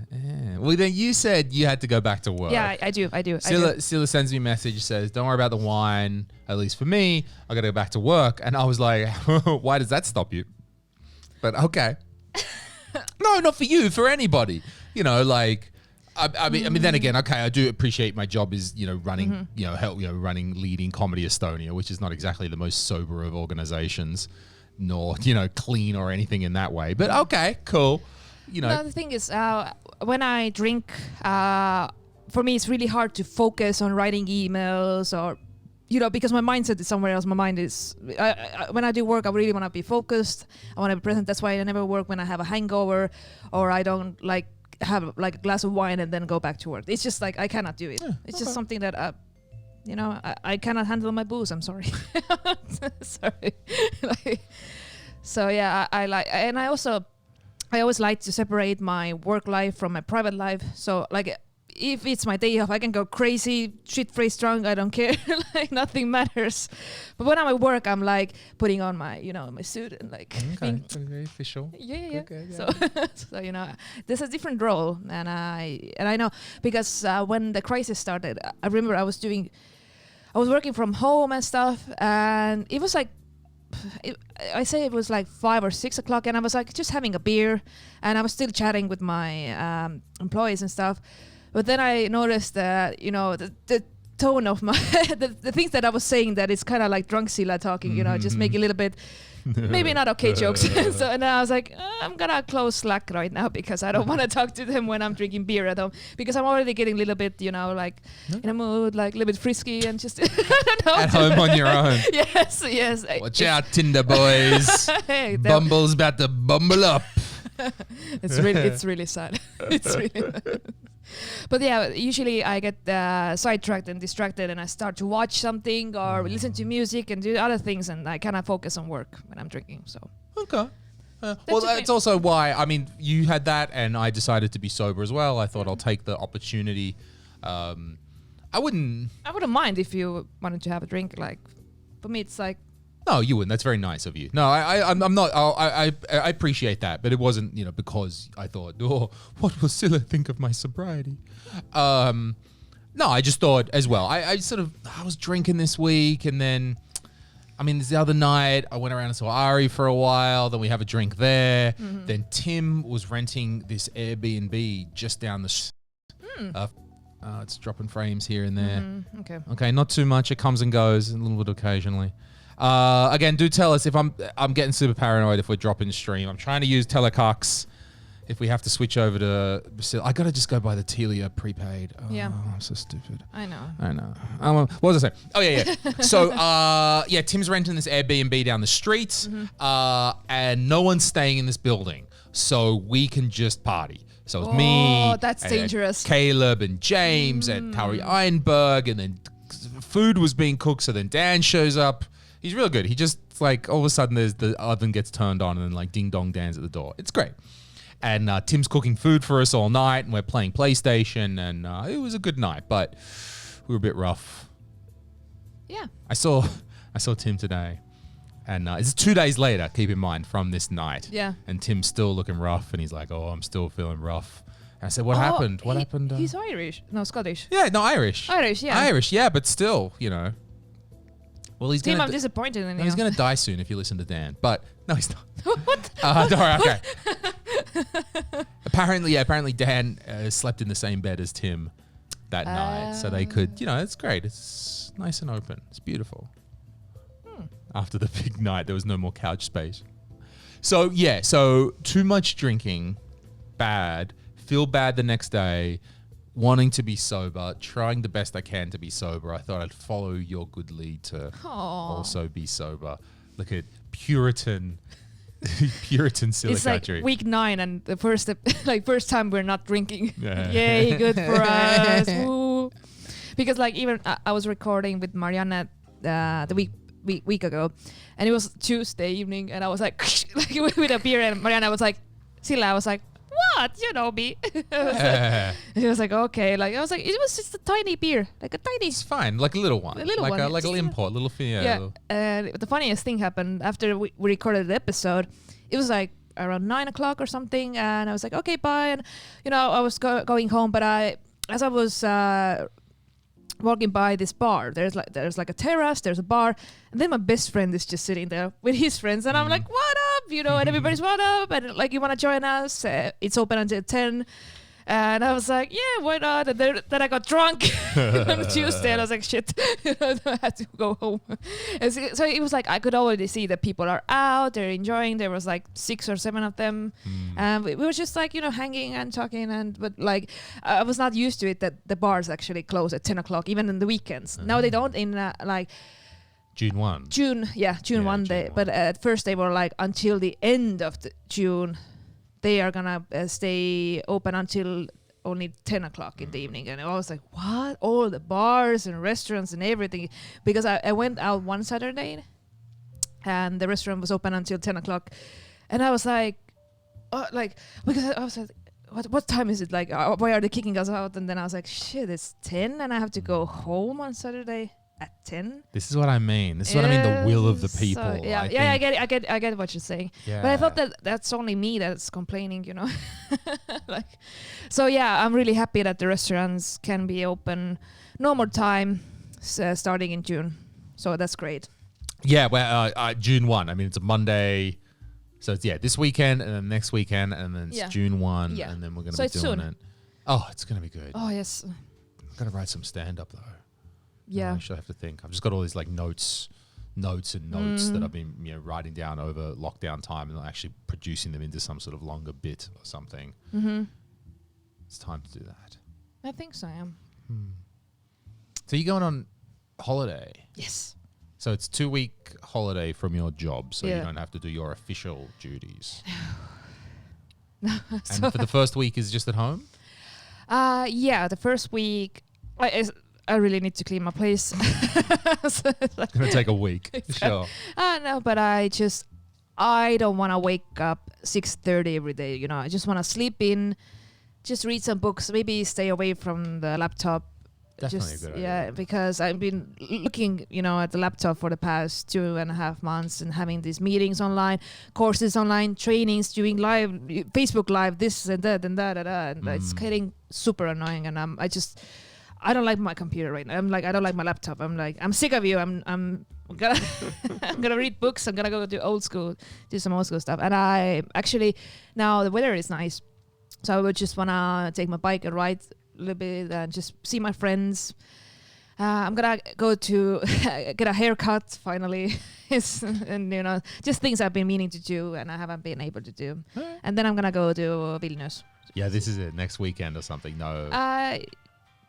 Well, then you said you had to go back to work. Yeah, I do. Silla sends me a message, says, don't worry about the wine. At least for me, I got to go back to work. And I was like, why does that stop you? But okay. No, not for you, for anybody. Like, I mean, then again, okay, I do appreciate my job is, running, running, leading Comedy Estonia, which is not exactly the most sober of organizations, nor, clean or anything in that way. But okay, cool. No, the thing is, when I drink, for me, it's really hard to focus on writing emails or, because my mindset is somewhere else. My mind is, when I do work, I really want to be focused. I want to be present. That's why I never work when I have a hangover or I don't have like a glass of wine and then go back to work. It's just like, I cannot do it. Yeah, it's just something that I cannot handle my booze. I'm sorry. Sorry. So yeah, I like, and I always like to separate my work life from my private life. So like, if it's my day off, I can go crazy, shit-faced drunk. I don't care. Like nothing matters. But when I'm at work, I'm like putting on my, my suit and like. Okay, very official. Yeah. Okay, So, there's a different role, and I know because when the crisis started, I remember I was working from home and stuff, and it was like. I say it was like 5 or 6 o'clock, and I was like just having a beer, and I was still chatting with my employees and stuff. But then I noticed that the tone of my the things that I was saying, that it's kind of like drunk Sille talking, just make a little bit maybe not okay jokes. So and I was like, I'm gonna close Slack right now because I don't want to talk to them when I'm drinking beer at home, because I'm already getting a little bit, like in a mood, like a little bit frisky and just I don't know, at home on your own. Yes. Watch out, Tinder boys. Hey, Bumble's about to bumble up. It's really sad. It's really. But yeah, usually I get sidetracked and distracted, and I start to watch something or listen to music and do other things, and I cannot focus on work when I'm drinking. So okay. Well, that's also why, you had that, and I decided to be sober as well. I thought I'll take the opportunity. I wouldn't mind if you wanted to have a drink. Like, for me, it's like. No, you wouldn't. That's very nice of you. No, I'm not. I appreciate that, but it wasn't, because I thought, what will Sille think of my sobriety? No, I just thought as well. I was drinking this week, and then, the other night I went around and saw Ari for a while. Then we have a drink there. Mm-hmm. Then Tim was renting this Airbnb just down the. It's dropping frames here and there. Mm-hmm. Okay, not too much. It comes and goes a little bit occasionally. Again, do tell us if I'm getting super paranoid if we're dropping stream. I'm trying to use Telecox. If we have to switch over to, I gotta just go by the Telia prepaid. Oh, yeah, I'm so stupid. I know. What was I saying? Oh yeah. So Tim's renting this Airbnb down the street, mm-hmm. And no one's staying in this building, so we can just party. So it's me. Oh, that's dangerous. Caleb and James and Tauri Einberg, and then food was being cooked. So then Dan shows up. He's real good. He just like all of a sudden the oven gets turned on and then like ding dong Dan's at the door. It's great. And Tim's cooking food for us all night, and we're playing PlayStation, and it was a good night, but we were a bit rough. Yeah. I saw Tim today, and it's 2 days later, keep in mind, from this night. Yeah. And Tim's still looking rough, and he's like, "Oh, I'm still feeling rough." And I said, "What happened? What happened?" He's Irish. No, Scottish. Yeah, no, Irish. Irish, yeah. Irish, yeah, but still, Well, he's Tim, I'm disappointed in you. He's going to die soon if you listen to Dan. But no, he's not. What? Don't worry, okay. Apparently Dan slept in the same bed as Tim that night, so they could. It's great. It's nice and open. It's beautiful. After the big night, there was no more couch space. So yeah, too much drinking, bad. Feel bad the next day. Wanting to be sober, trying the best I can to be sober. I thought I'd follow your good lead to also be sober. Look at Puritan Sille-Kadri. It's like week 9 and the first time we're not drinking. Yeah. Yay, good for us. Woo. Because like even I was recording with Marianne the week ago, and it was Tuesday evening, and I was like with a beer, and Marianne was like, Sille, I was like, what? You know me. He was like, okay. Like I was like, it was just a tiny beer, like a tiny. It's fine, like a little one, like a little import, little fear. Yeah. And the funniest thing happened after we recorded the episode. It was like around 9 o'clock or something, and I was like, okay, bye. And I was going home, but as I was walking by this bar, there's like a terrace, there's a bar, and then my best friend is just sitting there with his friends, and I'm like, what up? And everybody's what up? And like, you want to join us? It's open until 10. And I was like, yeah, why not? And then I got drunk on Tuesday, and I was like, shit, I had to go home. And so it was like, I could already see that people are out, they're enjoying. There was like 6 or 7 of them. And we were just like, hanging and talking. But like, I was not used to it that the bars actually close at 10 o'clock, even in the weekends. Now they don't in like... June 1. June 1 day. But at first they were like, until the end of June, they are gonna stay open until only 10 o'clock in the evening. And I was like, what? All the bars and restaurants and everything. Because I went out one Saturday and the restaurant was open until 10 o'clock. And I was like, because I was like, what time is it? Like, why are they kicking us out? And then I was like, shit, it's 10 and I have to go home on Saturday at 10. This is what I mean. This is what I mean, the will of the people. So, I get what you're saying. Yeah. But I thought that's only me that's complaining, you know. So yeah, I'm really happy that the restaurants can be open normal time starting in June. So that's great. Yeah, well, June 1. I mean, it's a Monday. So it's, this weekend and then next weekend and then it's June 1 and then we're going to be doing it. Oh, it's going to be good. Oh, yes. I'm going to write some stand-up though. Yeah. I should have to think. I've just got all these like notes that I've been writing down over lockdown time and actually producing them into some sort of longer bit or something. Mm-hmm. It's time to do that. I think so, yeah. So you're going on holiday? Yes. So it's 2-week holiday from your job, so you don't have to do your official duties. And for the first week is just at home? Yeah, the first week I really need to clean my place. So it's going to take a week. Sure. No, but I don't want to wake up 6:30 every day, you know. I just want to sleep in, just read some books, maybe stay away from the laptop. Definitely a good idea. Yeah, because I've been looking, you know, at the laptop for the past 2.5 months and having these meetings online, courses online, trainings, doing live, Facebook Live, this and that and that, and it's getting super annoying. And I don't like my computer right now. I don't like my laptop. I'm sick of you. I'm gonna I'm gonna read books. I'm gonna go to do some old school stuff. And I actually, now the weather is nice, so I would just wanna take my bike and ride a little bit and just see my friends. I'm gonna go to get a haircut finally, and you know, just things I've been meaning to do and I haven't been able to do. And then I'm gonna go to Vilnius. Yeah, this is it. Next weekend or something. No.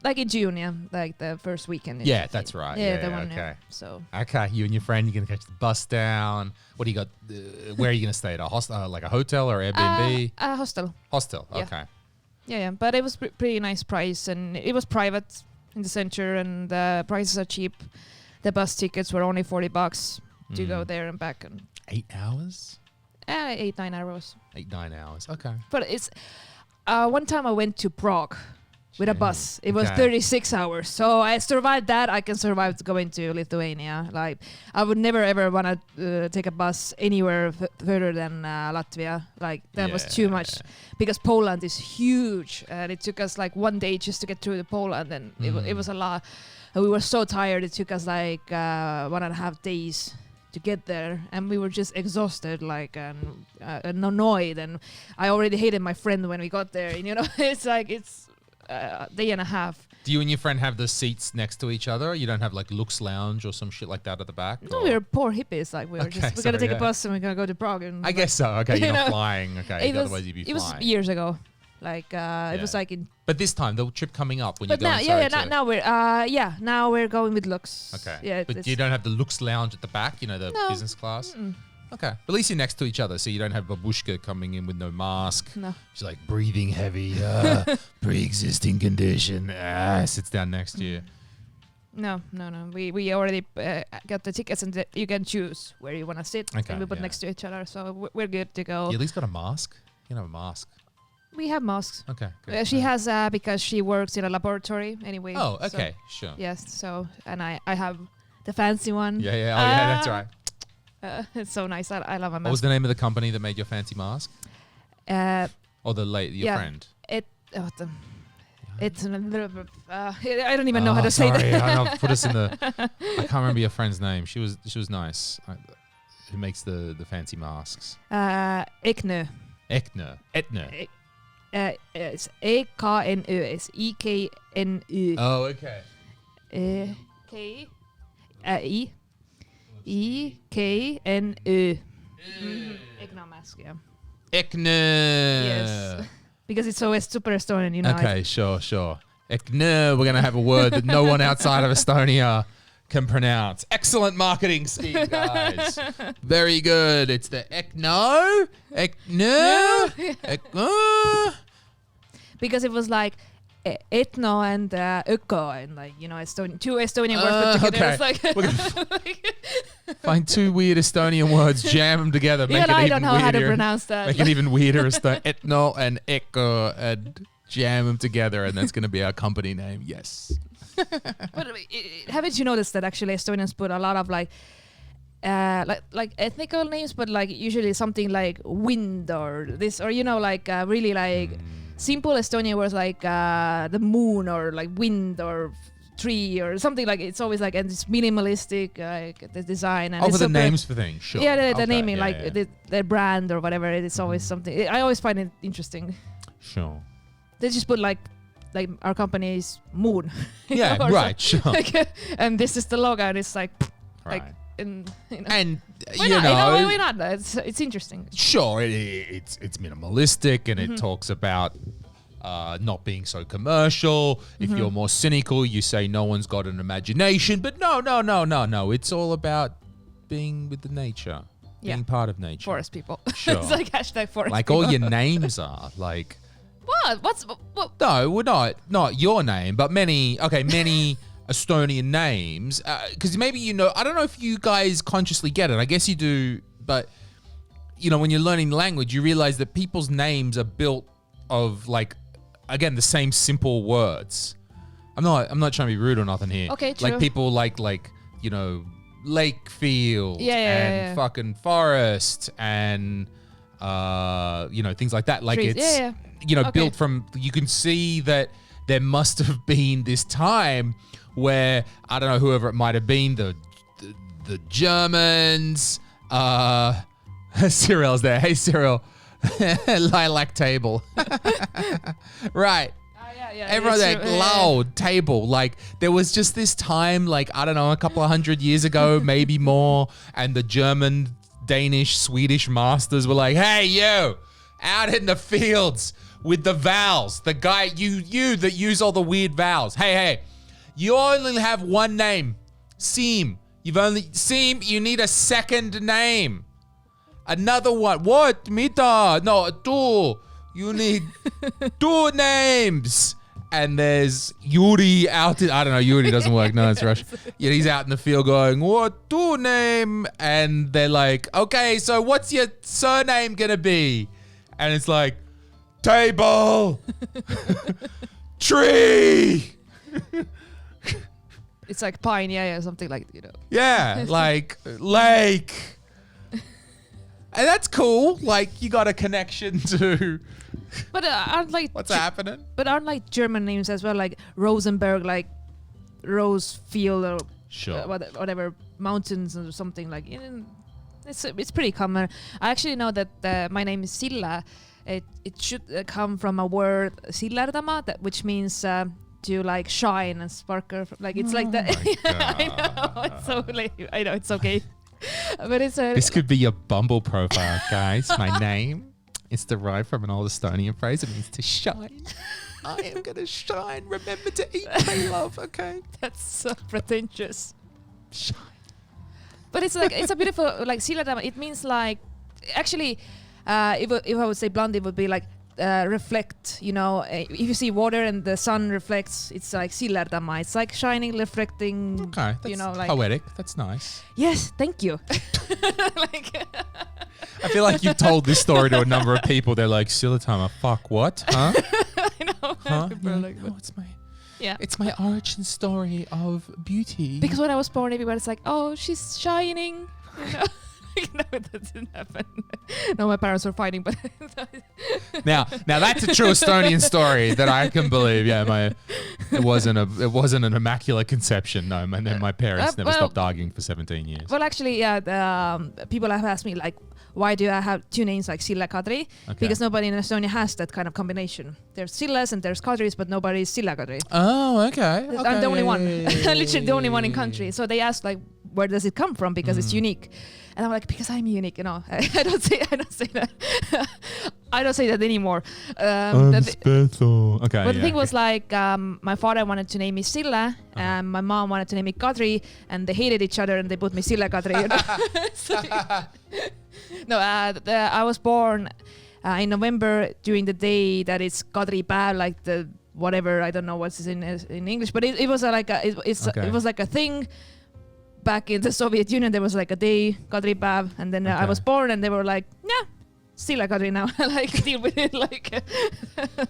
Like in June, yeah, like the first weekend. Yeah, that's right. Yeah, the one. Okay. Yeah. So. Okay, you and your friend, you're gonna catch the bus down. What do you got? Where are you gonna stay at? A hostel, like a hotel or Airbnb? A hostel. Hostel. Yeah. Okay. Yeah. But it was pretty nice price, and it was private in the center, and the prices are cheap. The bus tickets were only $40 to go there and back. And 8 hours? 8-9 hours. 8-9 hours. Okay. But it's one time I went to Prague with a bus. It was 36 hours. So I survived that. I can survive going to Lithuania. Like, I would never ever want to take a bus anywhere further than Latvia. Like, that was too much. Because Poland is huge. And it took us like 1 day just to get through the Poland. And it was a lot. And we were so tired. It took us like 1.5 days to get there. And we were just exhausted, like, and annoyed. And I already hated my friend when we got there. And, you know, it's like, it's day and a half. Do you and your friend have the seats next to each other? You don't have like Lux Lounge or some shit like that at the back? No, we're poor hippies. Like we're gonna take a bus and we're gonna go to Prague. And I guess so. Okay, you're not flying. Okay, otherwise you'd be flying. It was years ago. Like it was like in. But this time the trip coming up when you go. Now we're going with Lux. Okay. Yeah, but you don't have the Lux Lounge at the back. You know, the business class. Okay. But at least you're next to each other, so you don't have Babushka coming in with no mask. No. She's like breathing heavy, pre-existing condition. Sits down next to you. No. We already got the tickets, and you can choose where you want to sit. Okay, and we put next to each other, so we're good to go. You at least got a mask. You can have a mask. We have masks. Okay. Good. She has because she works in a laboratory anyway. Oh, okay, sure. Yes. So, and I have the fancy one. Yeah. Oh, yeah. That's right. It's so nice. I love a mask. What was the name of the company that made your fancy mask? Or your friend? It's another. I don't even know how to say that. I know, put us in the. I can't remember your friend's name. She was nice. Who makes the fancy masks? Ekne. Etna. It's EKNÖ. It's EKNÖ. Oh, okay. EKNÖ. Ekne mask, yeah. Ekne. Yes. Because it's so super Estonian, you know. Okay, sure. Ekne. We're going to have a word that no one outside of Estonia can pronounce. Excellent marketing scheme, guys. Very good. It's the Ekne. because it was like etno and öko, and like, you know, two Estonian words put together. Okay. It's like Find two weird Estonian words, jam them together, make it I even don't know weirder. how to pronounce that. Make it even weirder. Etno and eco, and jam them together, and that's going to be our company name. Yes. But haven't you noticed that actually Estonians put a lot of like ethnical names, but like usually something like wind or this, or, you know, like really like simple Estonian words like the moon or like wind or tree or something, like it's always like, and it's minimalistic, like the design. And for the names for things, sure. Yeah, the naming, like the brand or whatever. It's always something. I always find it interesting. Sure. They just put like our company's moon. Yeah, know, right, sure. Like, and this is the logo, and it's like, right. like, and you know. And why not? Why not? It's interesting. Sure, it's minimalistic, and it talks about not being so commercial. If you're more cynical, you say no one's got an imagination. But no. It's all about being with the nature, being part of nature. Forest people. Sure. It's like hashtag forest like people. all your names are like. What? No, we're not your name, but many Estonian names. Because maybe, you know, I don't know if you guys consciously get it. I guess you do, but you know, when you're learning the language, you realize that people's names are built of, like, again, the same simple words. I'm not trying to be rude or nothing here. Okay, true. Like people like you know, lake field and fucking forest and you know, things like that. Like trees. It's you know, built from, you can see that there must have been this time where, I don't know, whoever it might have been, the Germans, Cyril's there. Hey, Cyril. Lilac table. Right. Everyone's like, loud table. Like, there was just this time, like, I don't know, a couple of 100 years ago, maybe more, and the German, Danish, Swedish masters were like, hey, you, out in the fields with the vowels, the guy, you that use all the weird vowels. Hey, you only have one name, Seem. Seem, you need a second name. Another one. What? Mita? No, two. You need two names. And there's Yuri out I don't know, Yuri doesn't work. No, it's Russian. Yeah, he's out in the field going, what? Two name? And they're like, okay, so what's your surname gonna be? And it's like, table. Tree. It's like pine, or something like, you know. Yeah, like lake. And that's cool. Like, you got a connection to. But aren't like what's happening? But aren't like German names as well, like Rosenberg, like Rosefield, or sure. Whatever mountains or something like. It's pretty common. I actually know that my name is Sille. It should come from a word sillerdama, which means to like shine and sparkle. Like it's like that. I know, it's so late. I know, it's okay. But it's this could be your Bumble profile, guys. My name is derived from an old Estonian phrase. It means to shine. I am gonna shine. Remember to eat my love, okay? That's so pretentious. Shine. But it's like, it's a beautiful, like silladama. It means like, actually, if I would say blunt, it would be like reflect. You know, if you see water and the sun reflects, it's like silladama. It's like shining, reflecting. Okay, that's, you know, like poetic. That's nice. Yes, thank you. Like, I feel like you've told this story to a number of people. They're like, Sillatama, fuck what? Huh? I know. Huh? People are like, no, it's my. Yeah. It's my origin story of beauty. Because when I was born, everybody's like, oh, she's shining. You know? No, it didn't happen. No, my parents were fighting, but now that's a true Estonian story that I can believe. Yeah, it wasn't an immaculate conception. No, my parents never stopped arguing for 17 years. Well, actually, yeah, people have asked me like, why do I have two names like Sille-Kadri? Okay. Because nobody in Estonia has that kind of combination. There's Silles and there's Kadris, but nobody is Sille-Kadri. Oh, okay. I'm the only one. Literally the only one in country. So they asked like, where does it come from? Because it's unique. And I'm like, because I'm unique, you know. I don't say that. I don't say that anymore. I'm special. Okay. But the thing was like, my father wanted to name me Sille, and my mom wanted to name me Kadri, and they hated each other, and they put me Sille-Kadri. You know? No, I was born in November during the day that it's Kadri päev, like the whatever, I don't know what's in English, but it was it was like a thing. Back in the Soviet Union, there was like a day, Kadri päev, and then I was born, and they were like, yeah, Sille-Kadri now, like deal with it, like.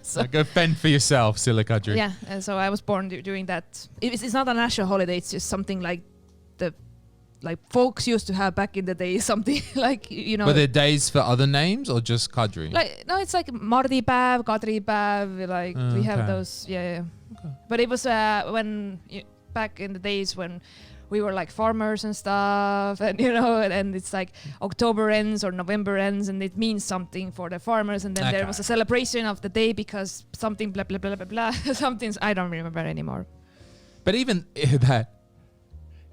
So go fend for yourself, Sille-Kadri. Yeah, and so I was born during that. It's not a national holiday; it's just something like folks used to have back in the day. Something like Were there days for other names or just Kadri? Like no, it's like Mardi päev, Kadri päev. Like we have those. Yeah. Okay. But it was when back in the days when we were like farmers and stuff, and and it's like October ends or November ends, and it means something for the farmers. And then there was a celebration of the day because something blah blah blah blah blah. Something I don't remember anymore. But even that,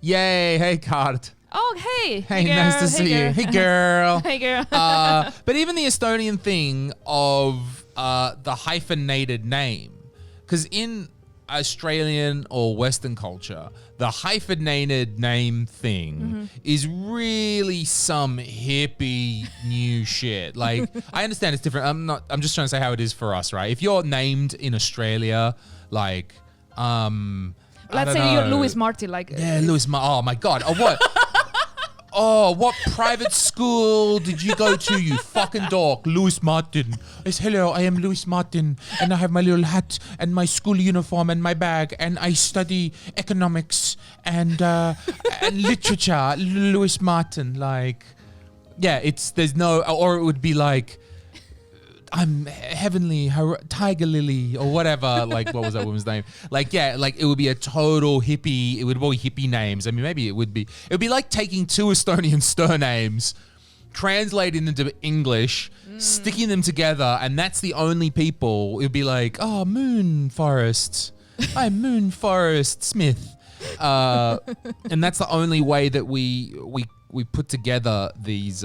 yay! Hey, Kart. Oh, hey! Hey, nice to see you. Hey, girl. Hey, girl. But even the Estonian thing of the hyphenated name, because in Australian or Western culture, the hyphenated name thing is really some hippie new shit. Like, I understand it's different. I'm just trying to say how it is for us, right? If you're named in Australia, like, let's say you're Louis Martin, like. Yeah, Louis Martin. Oh my God. Oh, what? Oh, what private school did you go to, you fucking dork? Louis Martin. It's hello, I am Louis Martin, and I have my little hat and my school uniform and my bag, and I study economics and literature. Louis Martin, like, yeah, there's no, or it would be like, I'm heavenly tiger lily or whatever. Like, what was that woman's name? Like, yeah, like it would be a total hippie. It would be hippie names. I mean, maybe it would be like taking two Estonian surnames, translating them to English, sticking them together, and that's the only people. It would be like, oh, Moon Forest. I'm Moon Forest Smith, and that's the only way that we put together these.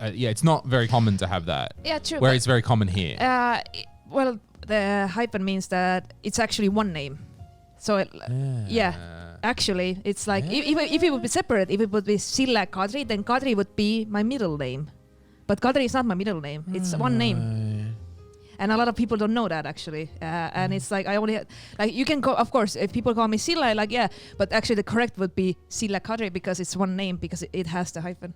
It's not very common to have that. Yeah, true. Where it's very common here. Well, the hyphen means that it's actually one name. So, actually, it's like if it would be separate, if it would be Sille-Kadri, then Kadri would be my middle name. But Kadri is not my middle name. It's one name. And a lot of people don't know that actually. And it's like I only like you can go. Of course, if people call me Sille, like but actually the correct would be Sille-Kadri because it's one name because it has the hyphen.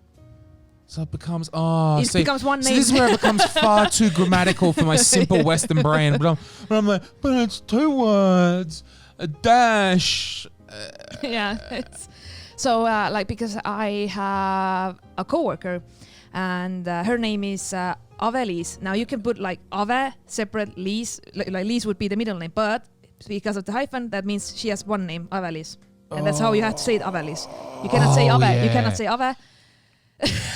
So it becomes becomes one name. So this is where it becomes far too grammatical for my simple Western brain. But I'm like, but it's two words, a dash. So like because I have a coworker, and her name is Ave-Liis. Now you can put like Ave separate Liis, like Liis would be the middle name, but because of the hyphen, that means she has one name, Ave-Liis, and that's how you have to say it, Ave-Liis. You cannot say Ave. Yeah. You cannot say Ave.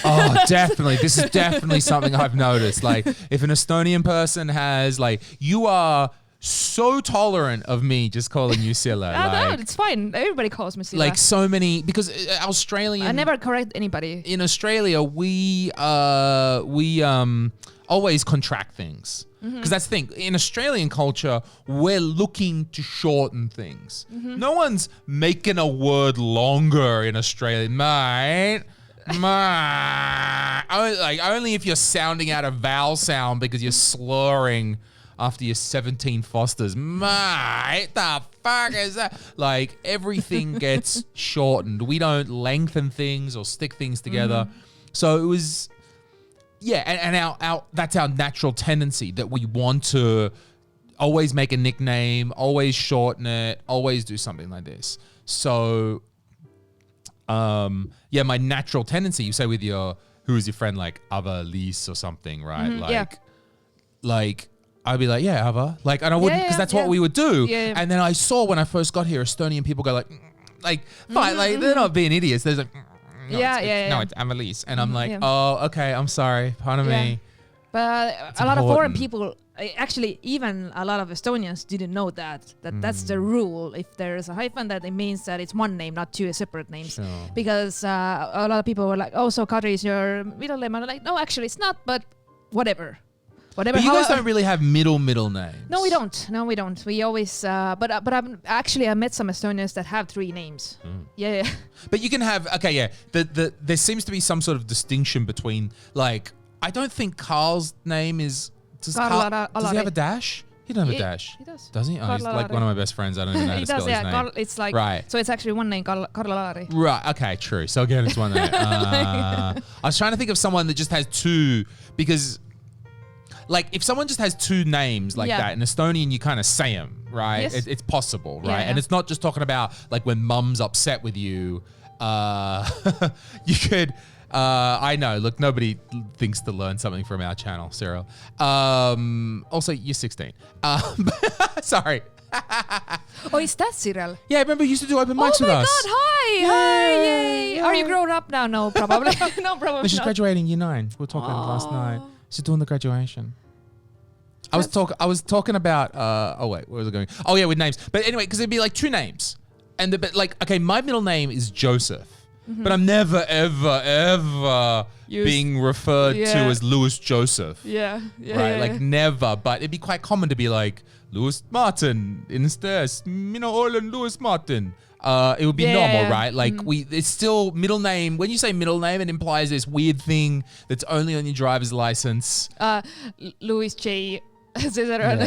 Oh, definitely. This is definitely something I've noticed. Like, if an Estonian person has, like, you are so tolerant of me just calling you Sille. No, it's fine. Everybody calls me Sille. Like, so many, because Australian... I never correct anybody. In Australia, we always contract things. Because that's the thing. In Australian culture, we're looking to shorten things. No one's making a word longer in Australia, mate. Only if you're sounding out a vowel sound because you're slurring after your 17 Fosters. Mate, the fuck is that? Like, everything gets shortened. We don't lengthen things or stick things together. So it was, and our that's our natural tendency, that we want to always make a nickname, always shorten it, always do something like this. So my natural tendency, you say with who is your friend, like Ava-Liis or something, right? Like I'd be like, yeah, Ava. Like, and I wouldn't, because that's what we would do. Yeah. And then I saw when I first got here, Estonian people go like, fine, like they're not being idiots. They're like, no, it's Ava-Liis. And I'm like, oh, okay, I'm sorry, pardon me. But it's a lot of foreign people, actually, even a lot of Estonians didn't know that's the rule. If there is a hyphen, that it means that it's one name, not two separate names. Sure. Because a lot of people were like, oh, so Kadri is your middle name. And I'm like, no, actually, it's not, but whatever. But you guys don't really have middle names. No, we don't. We always, but I met some Estonians that have three names. Yeah. But you can have, there seems to be some sort of distinction between, like, I don't think Carl's name is... Does he have a dash? He doesn't have a dash. He does. Does he? Oh, he's like one of my best friends. I don't even know how to spell his name. It's like... Right. So it's actually one name, Carlo Lari. Right. Okay, true. So again, it's one name. I was trying to think of someone that just has two, because... Like, if someone just has two names like that, in Estonian, you kind of say them, right? Yes. It's possible, right? Yeah. And it's not just talking about, like, when mum's upset with you. You could... I know. Look, nobody thinks to learn something from our channel, Cyril. Also, you're 16. Sorry. Oh, is that Cyril? Yeah, remember you used to do open mics with us. Oh my God! Hi! Yay! Are you grown up now? No, probably. No, probably. No, she's graduating year 9. We were talking last night. She's doing the graduation. I was talking about. Oh wait, where was I going? Oh yeah, with names. But anyway, because it'd be like 2 names, and but like, okay, my middle name is Joseph. But I'm never, ever being referred to as Louis Joseph. Yeah. Right? Like, never. But it'd be quite common to be like, Louis Martin, instead, Olen Louis Martin. It would be normal, right? Like, it's still middle name. When you say middle name, it implies this weird thing that's only on your driver's license. Louis J. Zezeran.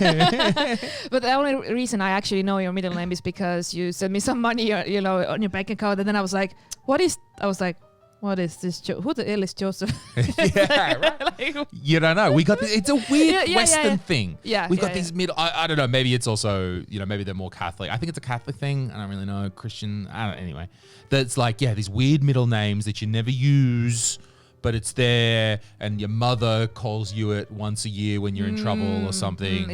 Yeah. But the only reason I actually know your middle name is because you sent me some money, on your bank account, and then I was like, what is this? Who the hell is Joseph? Yeah, right. You don't know. We got this, it's a weird Western thing. Yeah, we've got these middle. I don't know. Maybe it's also maybe they're more Catholic. I think it's a Catholic thing. I don't really know. Christian. I don't. Anyway, that's like these weird middle names that you never use. But it's there, and your mother calls you it once a year when you're in trouble or something.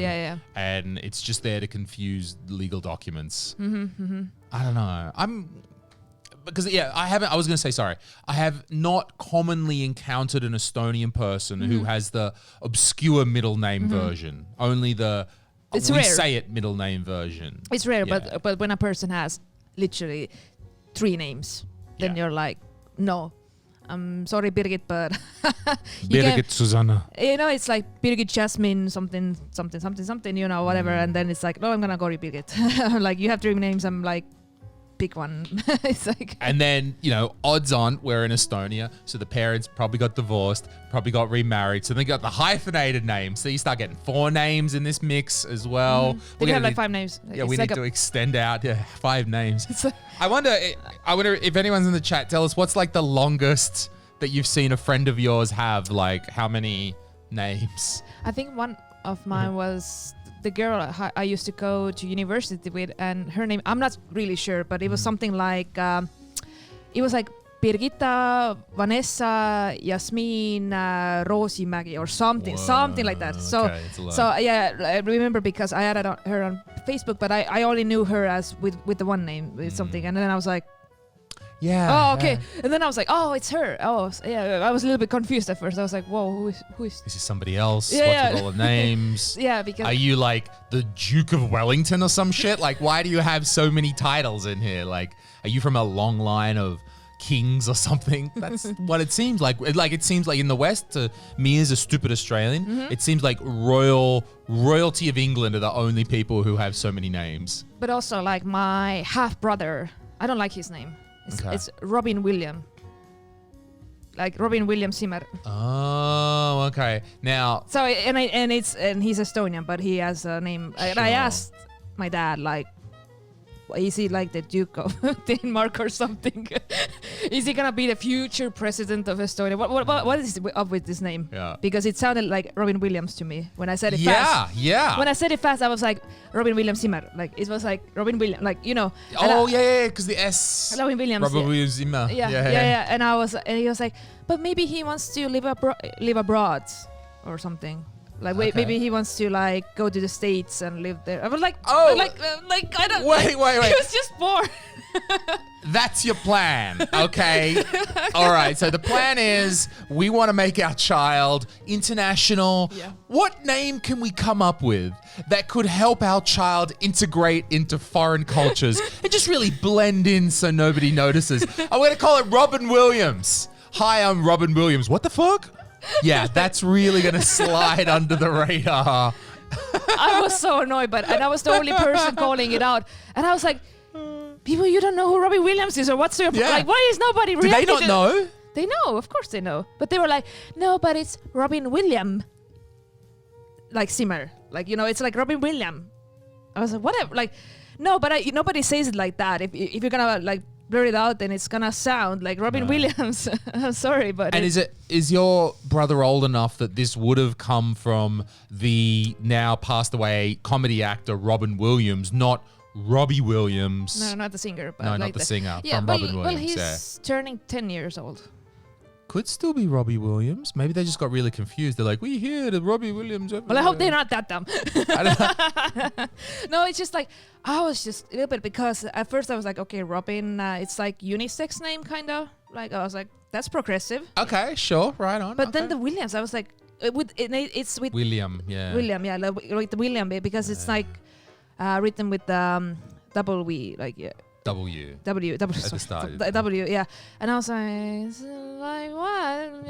And it's just there to confuse legal documents. I don't know. I was going to say, sorry. I have not commonly encountered an Estonian person who has the obscure middle name version. Only the it's rare. Say it middle name version. It's rare, but when a person has literally 3 names, then you're like, no. I'm sorry, Birgit, but Birgit Susanna. It's like Birgit Jasmine, something, whatever. And then it's like, no, I'm gonna go with Birgit. Like, you have 3 names. I'm like, pick one. It's like. And then odds on we're in Estonia, so the parents probably got divorced, probably got remarried, so they got the hyphenated name. So you start getting 4 names in this mix as well. We have like 5 names. Yeah, we need to extend out 5 names. I wonder if anyone's in the chat, tell us what's like the longest that you've seen a friend of yours have. Like, how many names? I think one of mine was the girl I used to go to university with, and her name, I'm not really sure, but it was something like, it was like Birgitta, Vanessa, Yasmin, Roosimägi or something like that. Okay, I remember because I added her on Facebook, but I only knew her as with the one name, with something, and then I was like, oh, okay. Yeah. And then I was like, oh, it's her. Oh, yeah. I was a little bit confused at first. I was like, whoa, who is this? Is somebody else? What's with all the names? Because are you like the Duke of Wellington or some shit? Like, why do you have so many titles in here? Like, are you from a long line of kings or something? That's what it seems like. It seems like in the West, to me as a stupid Australian, it seems like royalty of England are the only people who have so many names. But also, like, my half brother, I don't like his name. It's Robin William. Like Robin William Zimmer. Oh, okay. Now. So and he's Estonian, but he has a name. Sure. And I asked my dad, like, is he like the Duke of Denmark or something? Is he gonna be the future president of Estonia? What is up with this name? Yeah. Because it sounded like Robin Williams to me when I said it fast. Yeah. When I said it fast, I was like Robin Williams Zimmer. Like, it was like Robin Williams, like, Oh, because the S. Robin Williams. Robin Williams Zimmer. Yeah. And he was like, but maybe he wants to live abroad or something. Like, maybe he wants to like go to the States and live there. I was like, like I don't. Wait. He was just born. That's your plan, okay? All right. So the plan is we want to make our child international. Yeah. What name can we come up with that could help our child integrate into foreign cultures and just really blend in so nobody notices? I'm going to call it Robin Williams. Hi, I'm Robin Williams. What the fuck? Yeah, that's really going to slide under the radar. I was so annoyed, and I was the only person calling it out. And I was like, people, you don't know who Robin Williams is, or what's your like? Why is nobody reacting? Do they not know? They know, of course they know. But they were like, no, but it's Robin William. Like Simmer. Like, it's like Robin William. I was like, whatever. Like, no, but nobody says it like that. If you're gonna like blur it out, then it's gonna sound like Robin Williams. I'm sorry, but... And is your brother old enough that this would have come from the now passed away comedy actor Robin Williams, not Robbie Williams? No, not the singer. But no, like not the singer. Yeah, from Robin Williams. Well, he's turning 10 years old. Could still be Robbie Williams. Maybe they just got really confused. They're like, we hear the Robbie Williams. Well, I hope they're not that dumb. No, it's just like, I was just a little bit, because at first I was like, okay, Robin, it's like unisex name, kind of. Like, I was like, that's progressive. Okay, sure, right on. But then the Williams, I was like, it's with... William, yeah. William, yeah, like the William, because it's like written with double W, like, yeah. W. At the start. W, yeah. And I was like, what?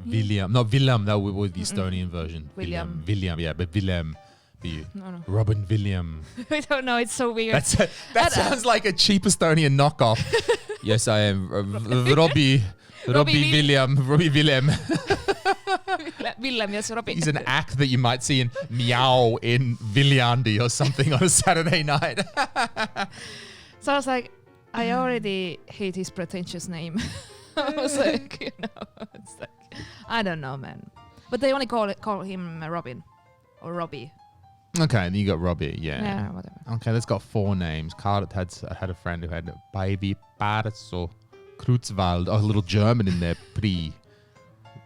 William. Not Willem, that was the Estonian version. William, yeah, but Willem. No. Robin William. I don't know, it's so weird. That sounds like a cheap Estonian knockoff. Yes, I am. Robbie William. Willem, yes, Robin. He's an act that you might see in Meow in Viljandi or something on a Saturday night. So I was like, I already hate his pretentious name. I was like, it's like, I don't know, man. But they only call him Robin or Robbie. Okay, and you got Robbie, Yeah, whatever. Okay, that's got 4 names. Carl had a friend who had Baby Parso Kreutzwald, a little German in there,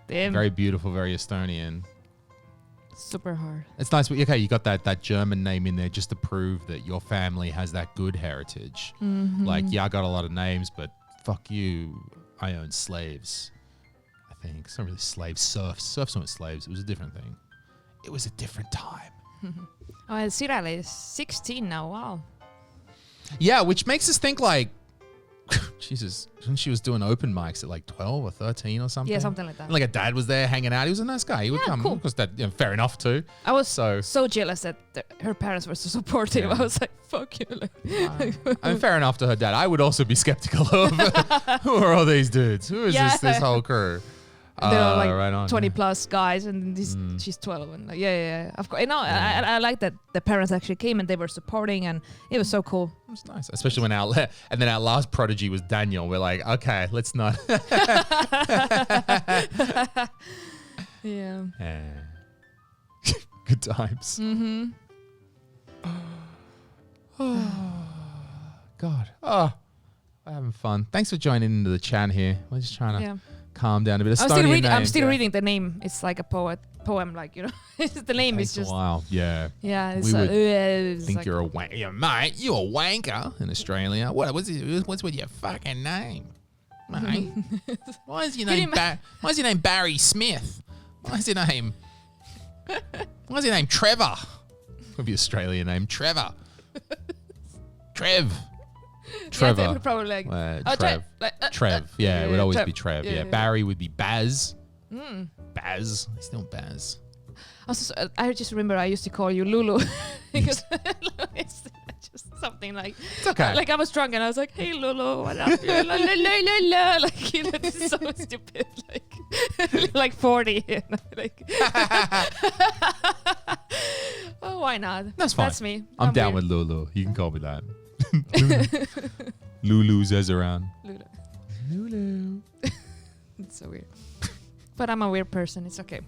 very beautiful, very Estonian. Super hard. It's nice. Okay, you got that German name in there just to prove that your family has that good heritage. Mm-hmm. Like, yeah, I got a lot of names, but fuck you, I own slaves. I think it's not really slaves. Serfs weren't slaves. It was a different thing. It was a different time. Sirale is 16 now. Wow. Yeah, which makes us think like, Jesus, when she was doing open mics at like 12 or 13 or something. Yeah, something like that. And like a dad was there hanging out. He was a nice guy. He would come. Cool. Of course, that, fair enough too. I was so jealous that her parents were so supportive. Yeah. I was like, fuck you. I mean, fair enough to her dad. I would also be skeptical of who are all these dudes? Who is this whole crew? They're all like 20 plus guys, and she's 12. And like, yeah. Of course, I like that the parents actually came and they were supporting, and it was so cool. It was nice, especially when our last prodigy was Daniel. We're like, okay, let's not. Yeah. Good times. Mm-hmm. Oh, God. Oh, we're having fun. Thanks for joining into the chat here. We're just trying to calm down a bit. I'm still reading the name. It's like a poem, like, the name is just... Wow, yeah. Yeah, it's we think like you're a wanker. Mate, you're a wanker in Australia. What's with your fucking name, mate? Why is your name Barry Smith? Why is your name Trevor? Would be Australian name, Trevor. Trevor. Yeah, probably like Trev. Yeah, it would always be Trev. Yeah. Barry would be Baz. Baz. He's still Baz. I just remember I used to call you Lulu because it's just something like. It's okay. Like I was drunk and I was like, "Hey Lulu, what up?" La, la, la, la, la. Like this is so stupid. Like 40. Like. Oh, why not? That's fine. That's me. I'm down with Lulu. You can call me that. Lulu Zezeran. Lulu. It's so weird. But I'm a weird person. It's okay.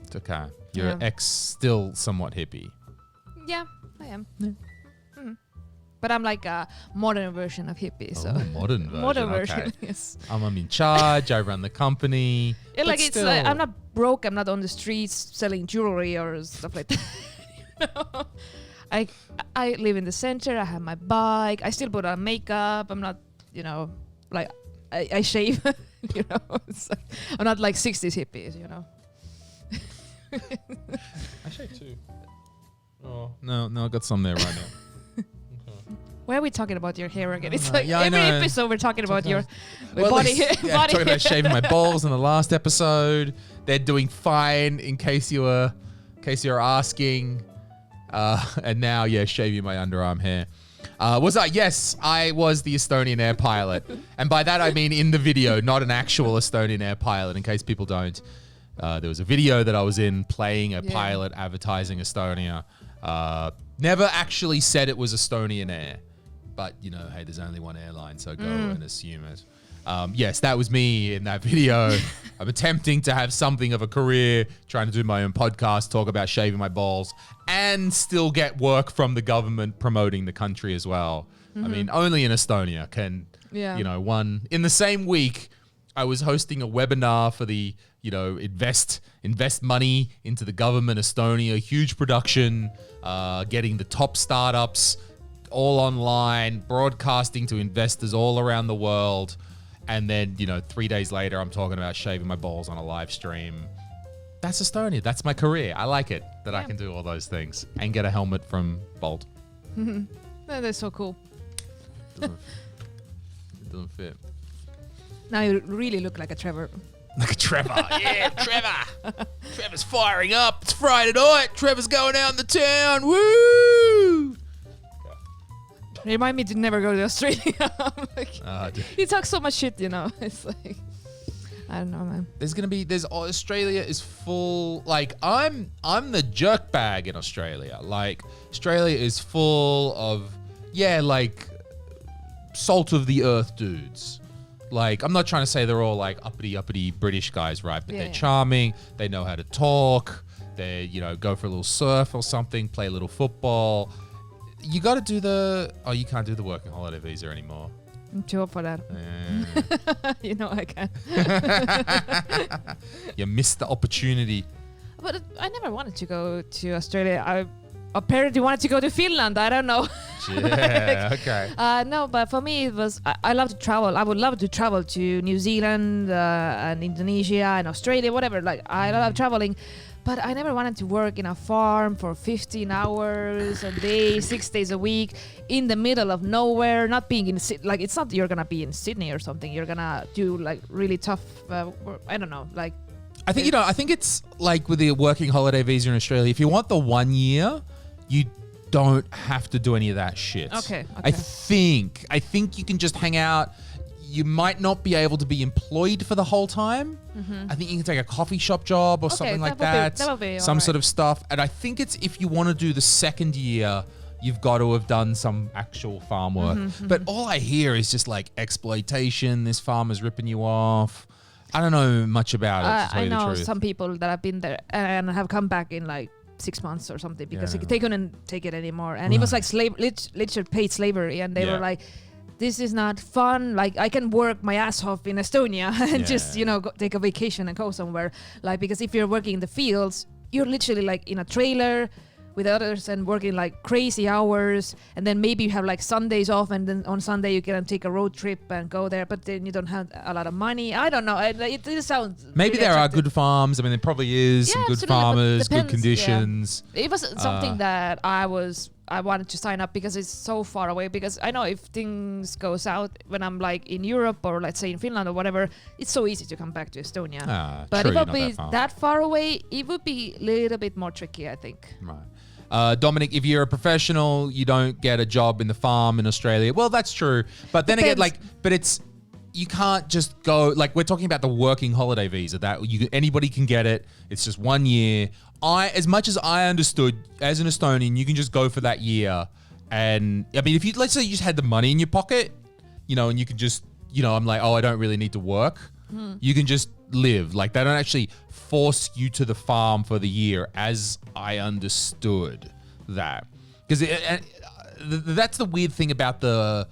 It's okay. You're still somewhat hippie. Yeah, I am. Yeah. Mm. But I'm like a modern version of hippie. So modern version. Modern version. Yes. I'm in charge. I run the company. Yeah, like it's like I'm not broke. I'm not on the streets selling jewelry or stuff like that. I live in the center. I have my bike. I still put on makeup. I'm not, like I shave. It's like, I'm not like 60s hippies. I shave too. Oh no, I got some there right now. Okay. Why are we talking about your hair again? It's like every episode we're talking about your body. Talking about shaving my balls in the last episode. They're doing fine. In case you're asking. And now, shaving my underarm hair. Was I? Yes, I was the Estonian air pilot. And by that, I mean in the video, not an actual Estonian air pilot, in case people don't. There was a video that I was in playing a pilot advertising Estonia. Never actually said it was Estonian Air. But, you know, hey, there's only one airline, so go and assume it. Yes, that was me in that video. I'm attempting to have something of a career, trying to do my own podcast, talk about shaving my balls, and still get work from the government promoting the country as well. I mean, only in Estonia can, you know, in the same week, I was hosting a webinar for the, you know, invest money into the government Estonia, huge production, getting the top startups all online, broadcasting to investors all around the world. And then, you know, 3 days later, I'm talking about shaving my balls on a live stream. That's Estonia. That's my career. I like it that I can do all those things and get a helmet from Bolt. That is so cool. It doesn't fit. Now you really look like a Trevor. Like a Trevor. Yeah, Trevor. Trevor's firing up. It's Friday night. Trevor's going out in the town. Woo! Remind me to never go to Australia. Like, he talks so much shit, you know. It's like, I don't know, man. Australia is full. Like, I'm the jerk bag in Australia. Like, Australia is full of, like, salt of the earth dudes. Like, I'm not trying to say they're all like uppity British guys, right? But they're charming. They know how to talk. They, you know, go for a little surf or something, play a little football. You got to do you can't do the working holiday visa anymore. I'm too old for that. Yeah. You know I can. You missed the opportunity. But I never wanted to go to Australia. I apparently wanted to go to Finland. I don't know. Yeah, okay. No, but for me it was, I love to travel. I would love to travel to New Zealand and Indonesia and Australia, whatever. Like, I love traveling. But I never wanted to work in a farm for 15 hours a day, 6 days a week, in the middle of nowhere, not being in like, it's not you're gonna be in Sydney or something. You're gonna do like really tough work. I don't know, like. I think, I think it's like with the working holiday visa in Australia, if you want the 1 year, you don't have to do any of that shit. Okay. I think you can just hang out. You might not be able to be employed for the whole time. I think you can take a coffee shop job or something like that. That would be some sort of stuff. And I think it's if you want to do the second year, you've got to have done some actual farm work. But all I hear is just like exploitation. This farmer's ripping you off. I don't know much about it. To tell I you the know truth. some people that have been there and have come back in like 6 months or something because they couldn't take it anymore. And it was like literally paid slavery. And they were like, this is not fun. Like, I can work my ass off in Estonia and just, you know, take a vacation and go somewhere. Like, because if you're working in the fields, you're literally like in a trailer with others and working like crazy hours. And then maybe you have like Sundays off, and then on Sunday you can take a road trip and go there. But then you don't have a lot of money. I don't know. It sounds maybe really there attractive. are good farms. I mean, there probably is some good farmers, good conditions. Yeah. It was something that I wanted to sign up because it's so far away. Because I know if things go south when I'm like in Europe or let's say in Finland or whatever, it's so easy to come back to Estonia. But true, if it would be that far away, it would be a little bit more tricky, I think. Right. Dominic, if you're a professional, you don't get a job in the farm in Australia. Well, that's true. But then again, you can't just go, like, we're talking about the working holiday visa that anybody can get it. It's just 1 year. As much as I understood, as an Estonian, you can just go for that year. And I mean, let's say you just had the money in your pocket, you know, and you could just, you know, I'm like, oh, I don't really need to work. You can just live. Like, they don't actually force you to the farm for the year, as I understood that. Because that's the weird thing about the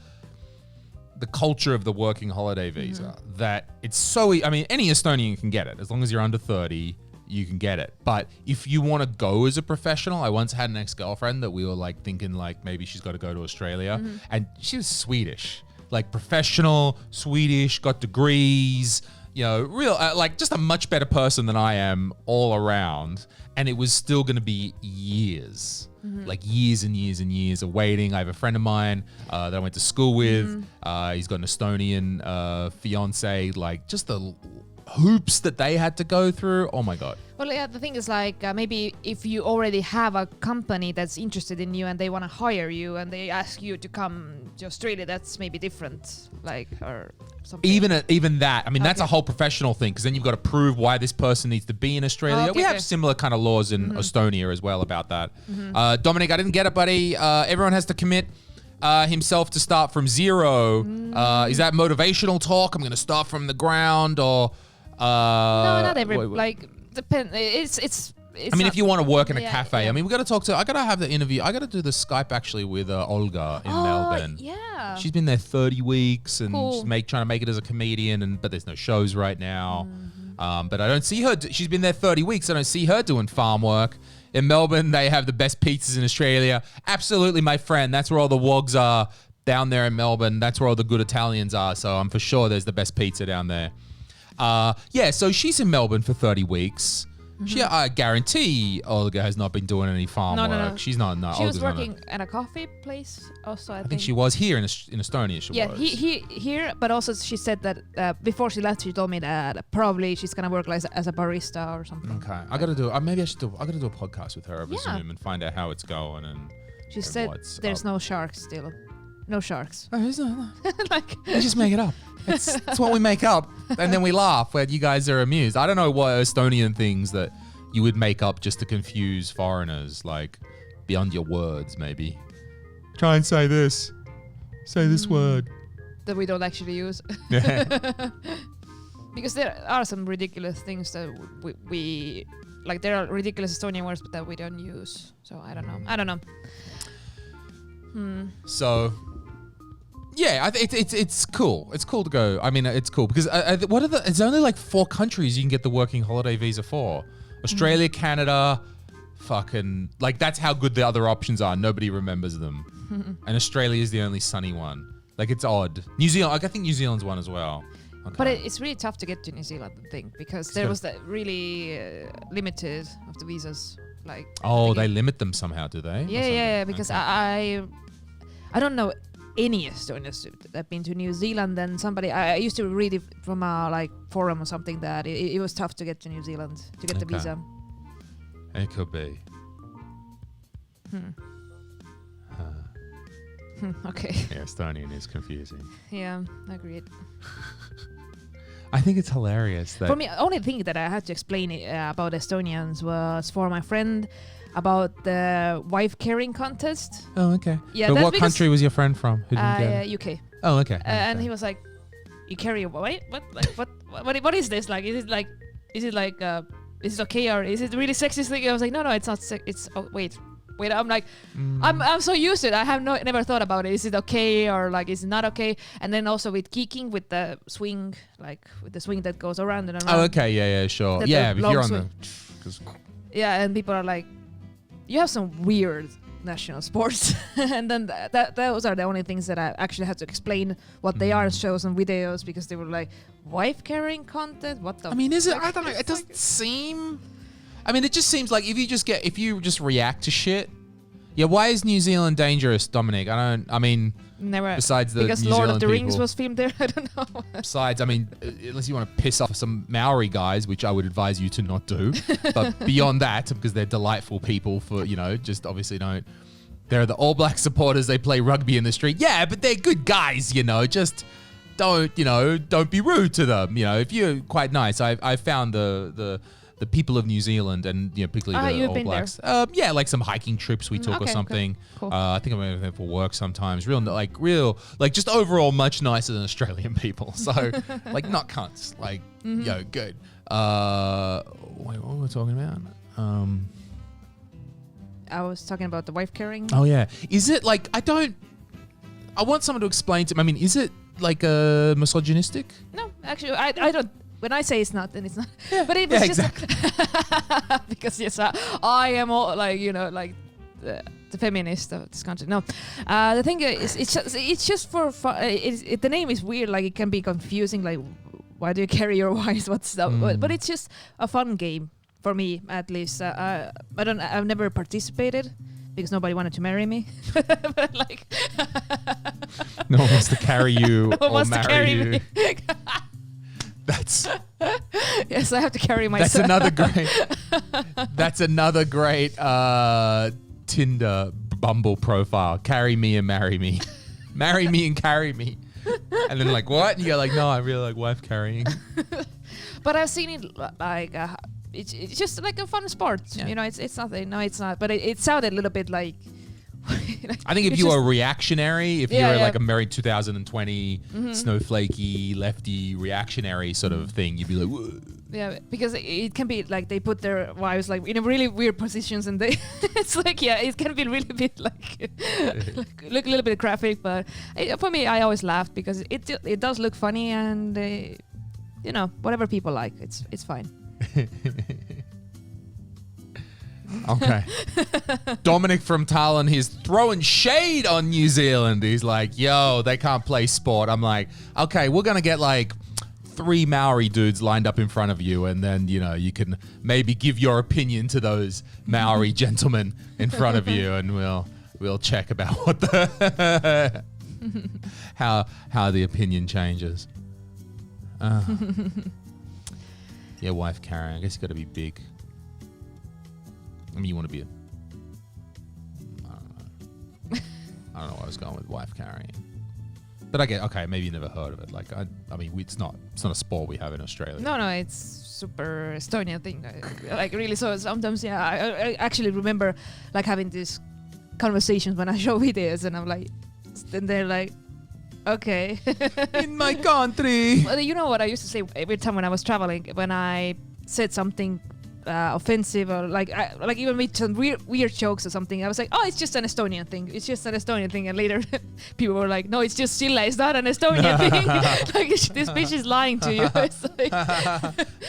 culture of the working holiday visa, that it's so, I mean, any Estonian can get it. As long as you're under 30, you can get it. But if you want to go as a professional, I once had an ex-girlfriend that we were like thinking like maybe she's got to go to Australia, and she was Swedish, like professional Swedish, got degrees, you know, real, like just a much better person than I am all around. And it was still going to be years, like years and years and years of waiting. I have a friend of mine that I went to school with. He's got an Estonian fiance, like just the hoops that they had to go through. Oh my God. Well, yeah, the thing is like maybe if you already have a company that's interested in you and they want to hire you and they ask you to come to Australia, that's maybe different, like, or something. Even that, I mean, that's a whole professional thing, because then you've got to prove why this person needs to be in Australia. We have similar kind of laws in Estonia as well about that. Dominic, I didn't get it, buddy. Everyone has to commit himself to start from zero. Is that motivational talk? I'm going to start from the ground, or no, not every like. Depend. It's. I mean, if you want to work in a cafe, I mean, we got to talk to. I got to have the interview. I got to do the Skype actually with Olga in Melbourne. Yeah. She's been there 30 weeks and she's trying to make it as a comedian, but there's no shows right now. But I don't see her. She's been there 30 weeks. I don't see her doing farm work. In Melbourne, they have the best pizzas in Australia. Absolutely, my friend. That's where all the wogs are down there in Melbourne. That's where all the good Italians are. So I'm for sure there's the best pizza down there. So she's in Melbourne for 30 weeks. I guarantee Olga has not been doing any farm work. No. She's not. No, she was working at a coffee place also, I think she was here in Estonia. She was. Here, but also she said that before she left, she told me that probably she's going to work like as a barista or something. Okay. I got to do, maybe I should do, I got to do a podcast with her over Zoom and find out how it's going. And she said there's no sharks still. No sharks. Oh, there's no. Like, we just make it up. It's what we make up, and then we laugh when you guys are amused. I don't know what Estonian things that you would make up just to confuse foreigners, like beyond your words, maybe. Try and say this. Say this word. That we don't actually use. Yeah. Because there are some ridiculous things that we like. There are ridiculous Estonian words that we don't use. So I don't know. So. Yeah, it's cool. It's cool to go. I mean, it's cool because it's only like 4 countries you can get the working holiday visa for. Australia, Canada, fucking, like, that's how good the other options are. Nobody remembers them. And Australia is the only sunny one. Like, it's odd. New Zealand, like, I think New Zealand's one as well. Okay. But it's really tough to get to New Zealand, I think, because there was that really limited of the visas. Like, they limit them somehow, do they? Yeah, because I don't know any Estonians that have been to New Zealand. And I used to read it from a like forum or something that it was tough to get to New Zealand to get the visa. It could be. Okay. Yeah, Estonian is confusing. Yeah, agreed. I think it's hilarious that for me, only thing that I had to explain about Estonians was for my friend about the wife carrying contest. Oh, okay. Yeah. But what country was your friend from? Who didn't get it? UK. Oh, okay. And he was like, "You carry a wife? What? Like, what is this? Like, is it okay, or is it really sexist thing?" I was like, "No, it's not. It's wait. I'm like, I'm so used to it. I have never thought about it. Is it okay, or like, is it not okay?" And then also with geeking, with the swing, like with the swing that goes around and around. Oh, okay. Yeah, sure. Yeah, if you're on the. Yeah, and people are like, you have some weird national sports. And then those are the only things that I actually had to explain what they are, show some videos, because they were like, wife carrying content? What the is it? I don't know. It doesn't seem... I mean, it just seems like if you just react to shit... Yeah, why is New Zealand dangerous, Dominic? Never. Besides the because New Lord Zealand of the people. Rings was filmed there. I don't know. Besides, unless you want to piss off some Maori guys, which I would advise you to not do. But beyond that, because they're delightful people for, just obviously don't. They're the All Black supporters. They play rugby in the street. Yeah, but they're good guys, just don't be rude to them. If you're quite nice. I found the people of New Zealand and particularly the All Blacks. Yeah, like some hiking trips we took or something. Cool. I think I'm going there for work sometimes. Real, just overall much nicer than Australian people. So like not cunts. Like good. Wait, what were we talking about? I was talking about the wife carrying. Oh yeah, is it like I want someone to explain to me. Is it like misogynistic? No, actually, I don't. When I say it's not, then it's not. Yeah. But it was just exactly. because yes, I am all like the feminist of this country. No, the thing is, it's just for fun. The name is weird. Like it can be confusing. Like, why do you carry your wife? What's that? But it's just a fun game for me, at least. I've never participated because nobody wanted to marry me. But like, no one wants to carry you no one or wants marry to carry you. Me. That's Yes, I have to carry myself. That's another great Tinder Bumble profile. Carry me and marry me. Marry me and carry me. And then like, what? And you go like, no, I really like wife carrying. But I've seen it like it's just like a fun sport. You know, it's nothing. No, it's not. But it sounded a little bit like. I think if you are reactionary, if you're like a married 2020 snowflakey lefty reactionary sort of thing, you'd be like, whoa. Yeah, because it can be like they put their wives like in a really weird positions, and they it's like it can be really bit like look a little bit graphic, but for me I always laughed because it does look funny, and you know, whatever people like, it's fine. Okay. Dominic from Tallinn, he's throwing shade on New Zealand. He's like, yo, they can't play sport. I'm like, okay, we're gonna get like 3 Maori dudes lined up in front of you, and then, you know, you can maybe give your opinion to those Maori gentlemen in front of you, and we'll check about what the how the opinion changes. Yeah, wife carrying. I guess you got to be big. I mean, you want to be I don't know why I was going with wife carrying. But I get, okay, maybe you never heard of it. Like, I mean, it's not a sport we have in Australia. No, it's super Estonian thing. Like, really, so sometimes, I actually remember, like, having these conversations when I show videos, and I'm like, then they're like, okay. In my country. Well, you know what I used to say every time when I was traveling, when I said something offensive, or like even with some weird jokes or something, I was like, oh, it's just an Estonian thing. It's just an Estonian thing. And later people were like, no, it's just Sille. It's not an Estonian thing. Like, this bitch is lying to you. It's like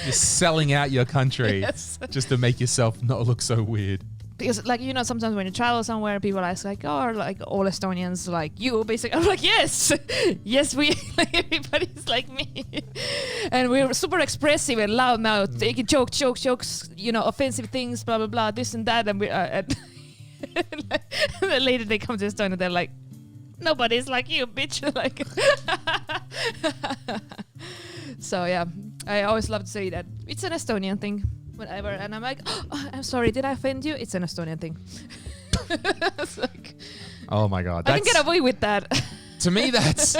you're selling out your country just to make yourself not look so weird. Because, like, you know, sometimes when you travel somewhere, people ask, like, oh, are like all Estonians like you? Basically, I'm like, yes, we, like, everybody's like me. And we're super expressive and loud now, taking jokes, you know, offensive things, blah, blah, blah, this and that. And and then later they come to Estonia, they're like, nobody's like you, bitch. Like, so, yeah, I always love to say that it's an Estonian thing. Whatever, and I'm like, oh, I'm sorry, did I offend you? It's an Estonian thing. It's like, oh my god, I can get away with that. To me, that's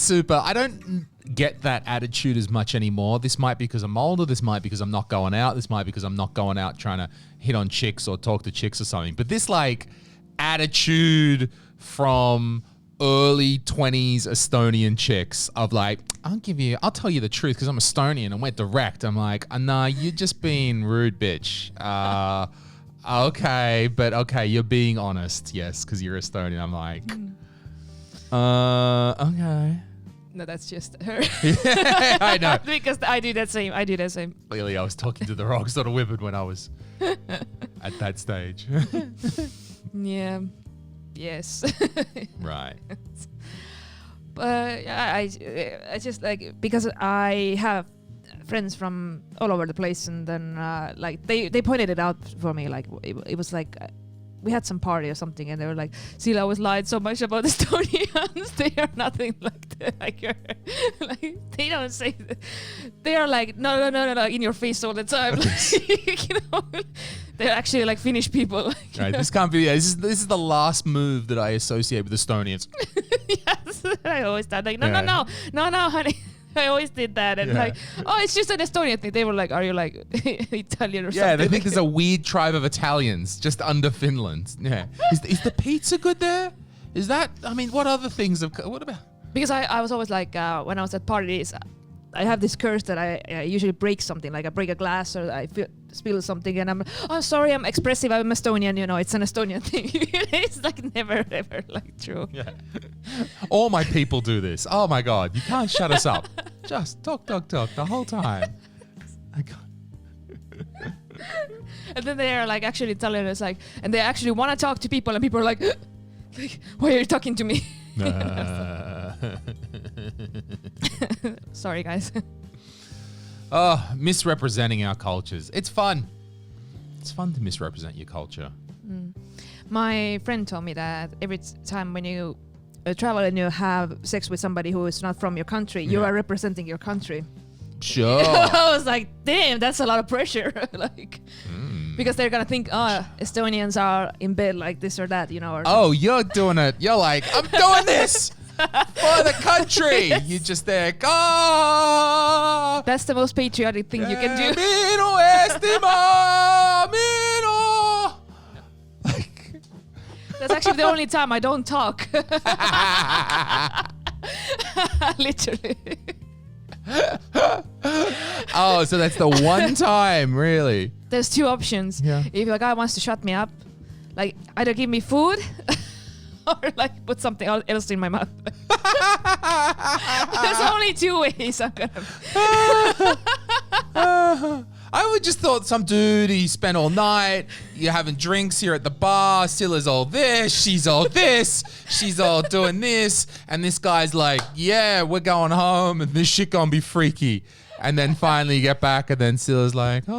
super. I don't get that attitude as much anymore. This might be because I'm older. This might be because I'm not going out. This might be because I'm not going out trying to hit on chicks or talk to chicks or something. But this like attitude from early 20s Estonian chicks of like, I'll tell you the truth because I'm Estonian and we're direct. I'm like, nah, you're just being rude, bitch. Okay, but okay, you're being honest. Yes, because you're Estonian. I'm like, okay. No, that's just her. Yeah, I know. Because I do that same. Clearly, I was talking to the wrong sort of women when I was at that stage. Yeah. Yes. Right. But I just like, because I have friends from all over the place, and then like they pointed it out for me. Like it was like we had some party or something, and they were like, Sille always lied so much about Estonians. They are nothing like that. Like, like they don't say that. They are like no in your face all the time. Like, you know, they're actually like Finnish people. Like, right, this can't be. This is the last move that I associate with Estonians. Yes, I always thought like no, honey. I always did that, and like, oh, it's just an Estonian thing. They were like, are you like Italian or something? Yeah, they think there's a weird tribe of Italians just under Finland. Yeah, is the pizza good there? Is that? I mean, what other things have? What about? Because I was always like, when I was at parties, I have this curse that I usually break something, like I break a glass or I spill something, and I'm sorry, I'm expressive, I'm Estonian, you know, it's an Estonian thing. It's like never ever like true. Yeah. All my people do this. Oh my god, you can't shut us up. Just talk the whole time. I can't. And then they are like actually telling us like, and they actually want to talk to people, and people are like, why are you talking to me? Sorry, guys. Oh, misrepresenting our cultures. It's fun. It's fun to misrepresent your culture. My friend told me that every time when you travel and you have sex with somebody who is not from your country, you are representing your country. Sure. I was like, damn, that's a lot of pressure. Like, because they're gonna think, oh, Estonians are in bed like this or that, you know. Or you're doing it. You're like, I'm doing this for the country. Yes. You're just there. Oh, that's the most patriotic thing you can do. Mino estima, mino. Like, that's actually the only time I don't talk. Literally. Oh, so that's the one time, really? There's two options. Yeah. If a guy wants to shut me up, like either give me food or like put something else in my mouth. There's only two ways I'm gonna. I would just thought some dude, he spent all night, you're having drinks here at the bar, Silla's all this, she's all this, she's all doing this, and this guy's like, yeah, we're going home and this shit gonna be freaky. And then finally you get back and then Silla's like, he's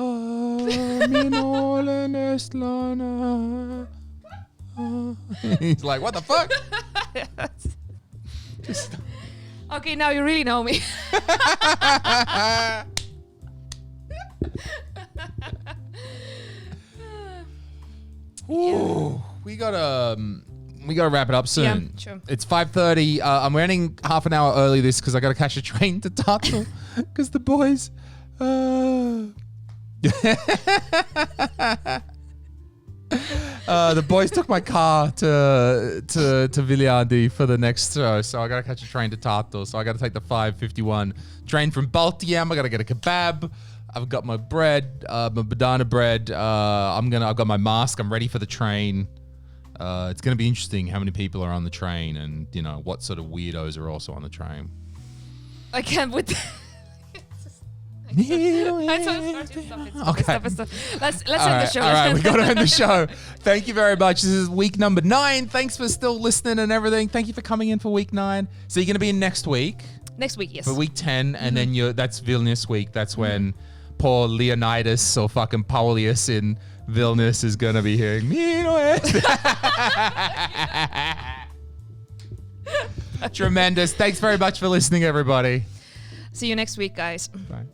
like, what the fuck? Okay, now you really know me. Ooh, we gotta wrap it up soon. Yeah, sure. It's 5:30. I'm running half an hour early this because I gotta catch a train to Tartu because the boys. The boys took my car to Viljandi for the next show, so I gotta catch a train to Tartu. So I gotta take the 5:51 train from Baltiam. I gotta get a kebab. I've got my bread, my badana bread. I've got my mask. I'm ready for the train. It's gonna be interesting how many people are on the train, and you know what sort of weirdos are also on the train. I can't with. Okay. Let's end the show. All right, we got to end the show. Thank you very much. This is week number 9. Thanks for still listening and everything. Thank you for coming in for week 9. So you're going to be in next week. Next week, yes. For week 10, and then that's Vilnius week. That's when poor Leonidas or fucking Paulius in Vilnius is going to be hearing Tremendous. Thanks very much for listening, everybody. See you next week, guys. Bye.